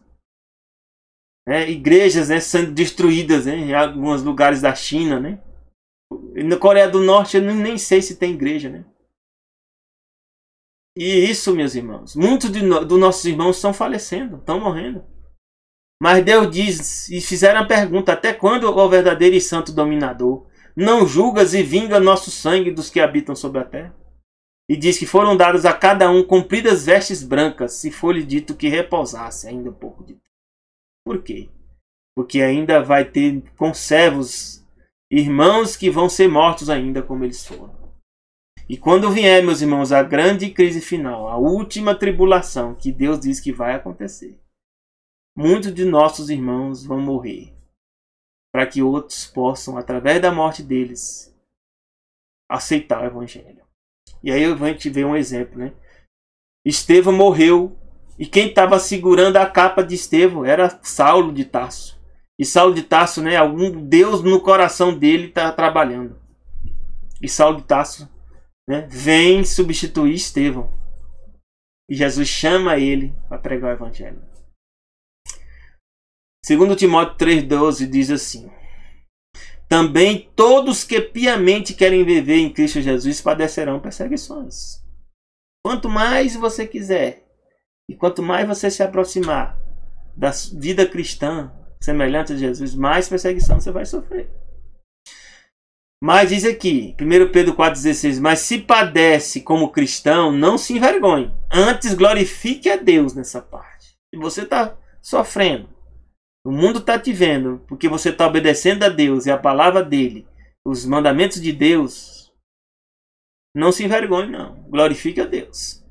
né, igrejas, né, sendo destruídas, né, em alguns lugares da China, né, na Coreia do Norte eu nem sei se tem igreja, né. E isso, meus irmãos, muitos dos nossos irmãos estão falecendo, estão morrendo. Mas Deus diz, e fizeram a pergunta: até quando, ó verdadeiro e santo dominador, não julgas e vinga nosso sangue dos que habitam sobre a terra? E diz que foram dadas a cada um compridas vestes brancas, se for-lhe dito que repousasse ainda um pouco de tempo. Por quê? Porque ainda vai ter conservos irmãos que vão ser mortos ainda como eles foram. E quando vier, meus irmãos, a grande crise final, a última tribulação que Deus diz que vai acontecer, muitos de nossos irmãos vão morrer, para que outros possam, através da morte deles, aceitar o Evangelho. E aí a gente vê um exemplo, né? Estevão morreu, e quem estava segurando a capa de Estevão era Saulo de Tarso. E Saulo de Tarso, né? Algum Deus no coração dele está trabalhando. E Saulo de Tarso, né, vem substituir Estevão. E Jesus chama ele para pregar o Evangelho. 2 Timóteo 3,12 diz assim: também todos que piamente querem viver em Cristo Jesus padecerão perseguições. Quanto mais você quiser, e quanto mais você se aproximar da vida cristã, semelhante a Jesus, mais perseguição você vai sofrer. Mas diz aqui, 1 Pedro 4,16, mas se padece como cristão, não se envergonhe. Antes glorifique a Deus nessa parte. Se você está sofrendo, o mundo está te vendo, porque você está obedecendo a Deus e a palavra dele, os mandamentos de Deus, não se envergonhe não. Glorifique a Deus.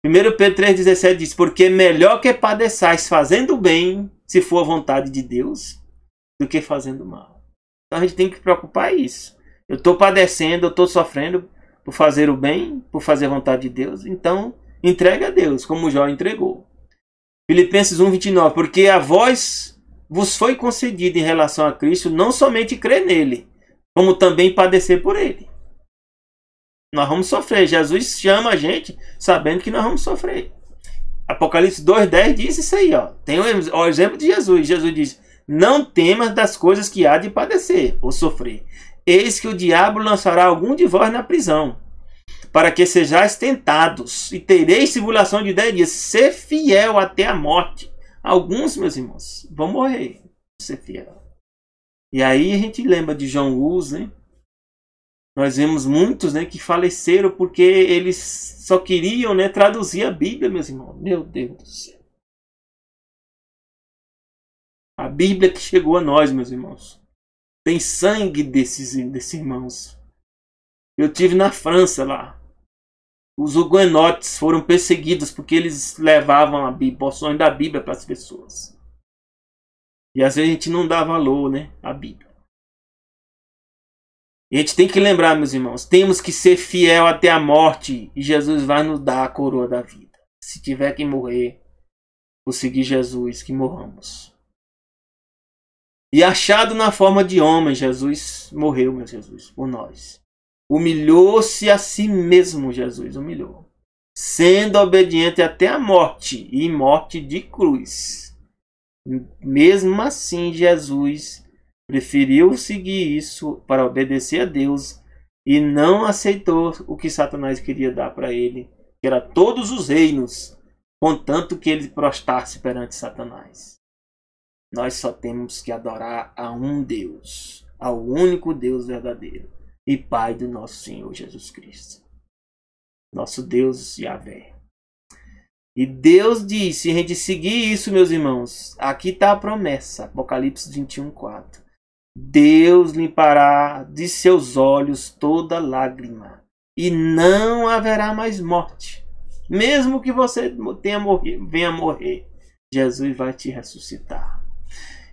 1 Pedro 3,17 diz, porque melhor que padeçais fazendo bem, se for a vontade de Deus, do que fazendo mal. Então a gente tem que preocupar isso. Eu estou padecendo, eu estou sofrendo por fazer o bem, por fazer a vontade de Deus. Então entregue a Deus, como Jó entregou. Filipenses 1,29, porque a vós vos foi concedido em relação a Cristo não somente crer nele, como também padecer por ele. Nós vamos sofrer. Jesus chama a gente sabendo que nós vamos sofrer. Apocalipse 2,10 diz isso aí. Ó. Tem o exemplo de Jesus. Jesus diz, não temas das coisas que há de padecer ou sofrer. Eis que o diabo lançará algum de vós na prisão, para que sejais tentados, e tereis tribulação de 10 dias. Ser fiel até a morte. Alguns, meus irmãos, vão morrer. Ser fiel. E aí a gente lembra de John Hus, né? Nós vemos muitos, né, que faleceram porque eles só queriam, né, traduzir a Bíblia, meus irmãos. Meu Deus do céu. A Bíblia que chegou a nós, meus irmãos, tem sangue desses irmãos. Eu tive na França lá. Os hugonotes foram perseguidos porque eles levavam a Bíblia, porções da Bíblia para as pessoas. E às vezes a gente não dá valor, né, à Bíblia. E a gente tem que lembrar, meus irmãos, temos que ser fiel até a morte e Jesus vai nos dar a coroa da vida. Se tiver que morrer, por seguir Jesus, que morramos. E achado na forma de homem, Jesus morreu, meu Jesus, por nós. Humilhou-se a si mesmo, Jesus humilhou. Sendo obediente até a morte, e morte de cruz. Mesmo assim, Jesus preferiu seguir isso para obedecer a Deus e não aceitou o que Satanás queria dar para ele, que era todos os reinos, contanto que ele prostrasse perante Satanás. Nós só temos que adorar a um Deus, ao único Deus verdadeiro e Pai do nosso Senhor Jesus Cristo. Nosso Deus Yahvé. E Deus diz, se a gente seguir isso, meus irmãos, aqui está a promessa, Apocalipse 21:4. Deus limpará de seus olhos toda lágrima, e não haverá mais morte. Mesmo que você venha morrer, Jesus vai te ressuscitar.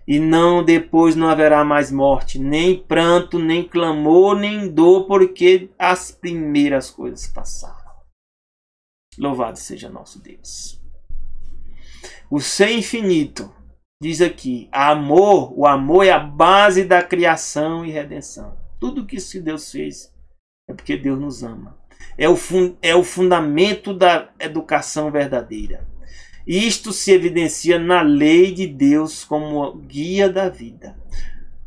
E depois não haverá mais morte, nem pranto, nem clamor, nem dor, porque as primeiras coisas passaram. Louvado seja nosso Deus. O ser infinito diz aqui, o amor é a base da criação e redenção. Tudo que Deus fez é porque Deus nos ama. É o fundamento da educação verdadeira. Isto se evidencia na lei de Deus como guia da vida.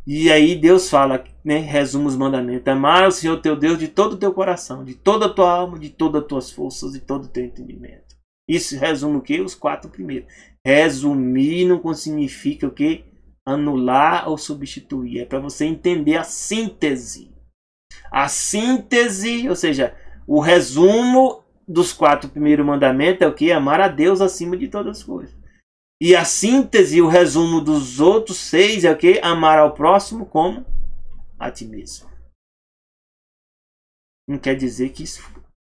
E aí Deus fala, né, resume os mandamentos. Amar o Senhor teu Deus de todo o teu coração, de toda a tua alma, de todas as tuas forças, de todo o teu entendimento. Isso resume o quê? Os 4 primeiros. Resumir não significa o quê? Anular ou substituir. É para você entender a síntese. A síntese, ou seja, o resumo dos 4 primeiros mandamentos é o que? Amar a Deus acima de todas as coisas. E a síntese, o resumo dos outros 6 é o que? Amar ao próximo como a ti mesmo. Não quer dizer que isso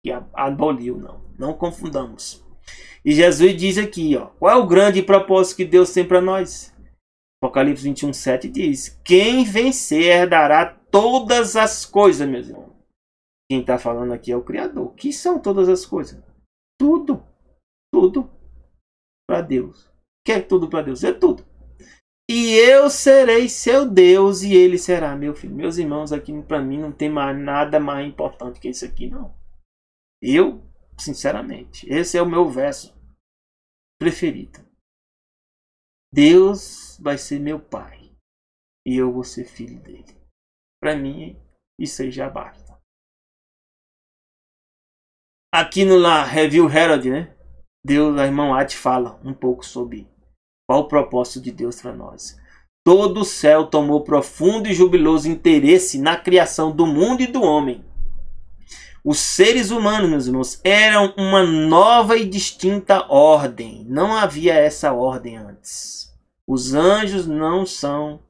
que aboliu, não. Não confundamos. E Jesus diz aqui, ó, qual é o grande propósito que Deus tem para nós? Apocalipse 21:7 diz: quem vencer herdará todas as coisas, meus irmãos. Quem está falando aqui é o Criador. O que são todas as coisas? Tudo. Tudo para Deus. O que é tudo para Deus? É tudo. E eu serei seu Deus e ele será meu filho. Meus irmãos, aqui para mim não tem mais nada mais importante que isso aqui, não. Eu, sinceramente, esse é o meu verso preferido. Deus vai ser meu pai e eu vou ser filho dele. Para mim, isso aí já basta. Aqui no Review Herald, né? Deus, a irmã Ati fala um pouco sobre qual o propósito de Deus para nós. Todo o céu tomou profundo e jubiloso interesse na criação do mundo e do homem. Os seres humanos, meus irmãos, eram uma nova e distinta ordem. Não havia essa ordem antes. Os anjos não são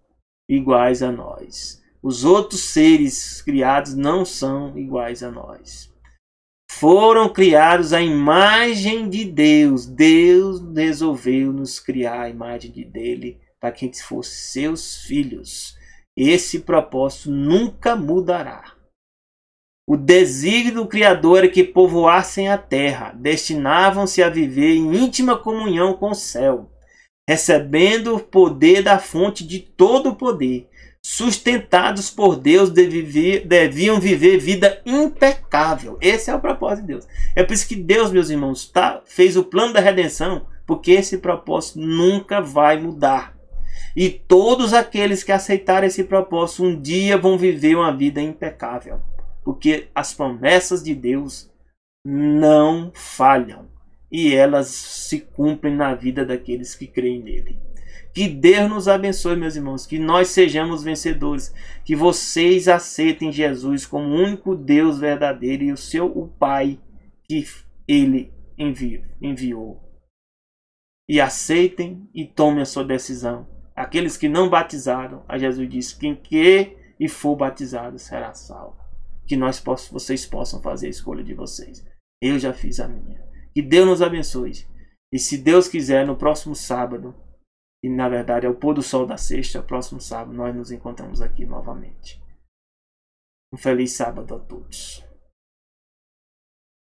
iguais a nós. Os outros seres criados não são iguais a nós. Foram criados à imagem de Deus. Deus resolveu nos criar à imagem dele para que a gente fosse seus filhos. Esse propósito nunca mudará. O desígnio do Criador é que povoassem a terra, destinavam-se a viver em íntima comunhão com o céu, recebendo o poder da fonte de todo o poder. Sustentados por Deus, deviam viver vida impecável. Esse é o propósito de Deus. É por isso que Deus, meus irmãos, fez o plano da redenção, porque esse propósito nunca vai mudar. E todos aqueles que aceitarem esse propósito um dia vão viver uma vida impecável. Porque as promessas de Deus não falham. E elas se cumprem na vida daqueles que creem nele. Que Deus nos abençoe, meus irmãos. Que nós sejamos vencedores. Que vocês aceitem Jesus como o único Deus verdadeiro e o Pai que ele enviou. E aceitem e tomem a sua decisão. Aqueles que não batizaram, a Jesus disse: quem quer e for batizado será salvo. Que vocês possam fazer a escolha de vocês. Eu já fiz a minha. Que Deus nos abençoe. E se Deus quiser, no próximo sábado, e na verdade é o pôr do sol da sexta, próximo sábado, nós nos encontramos aqui novamente. Um feliz sábado a todos.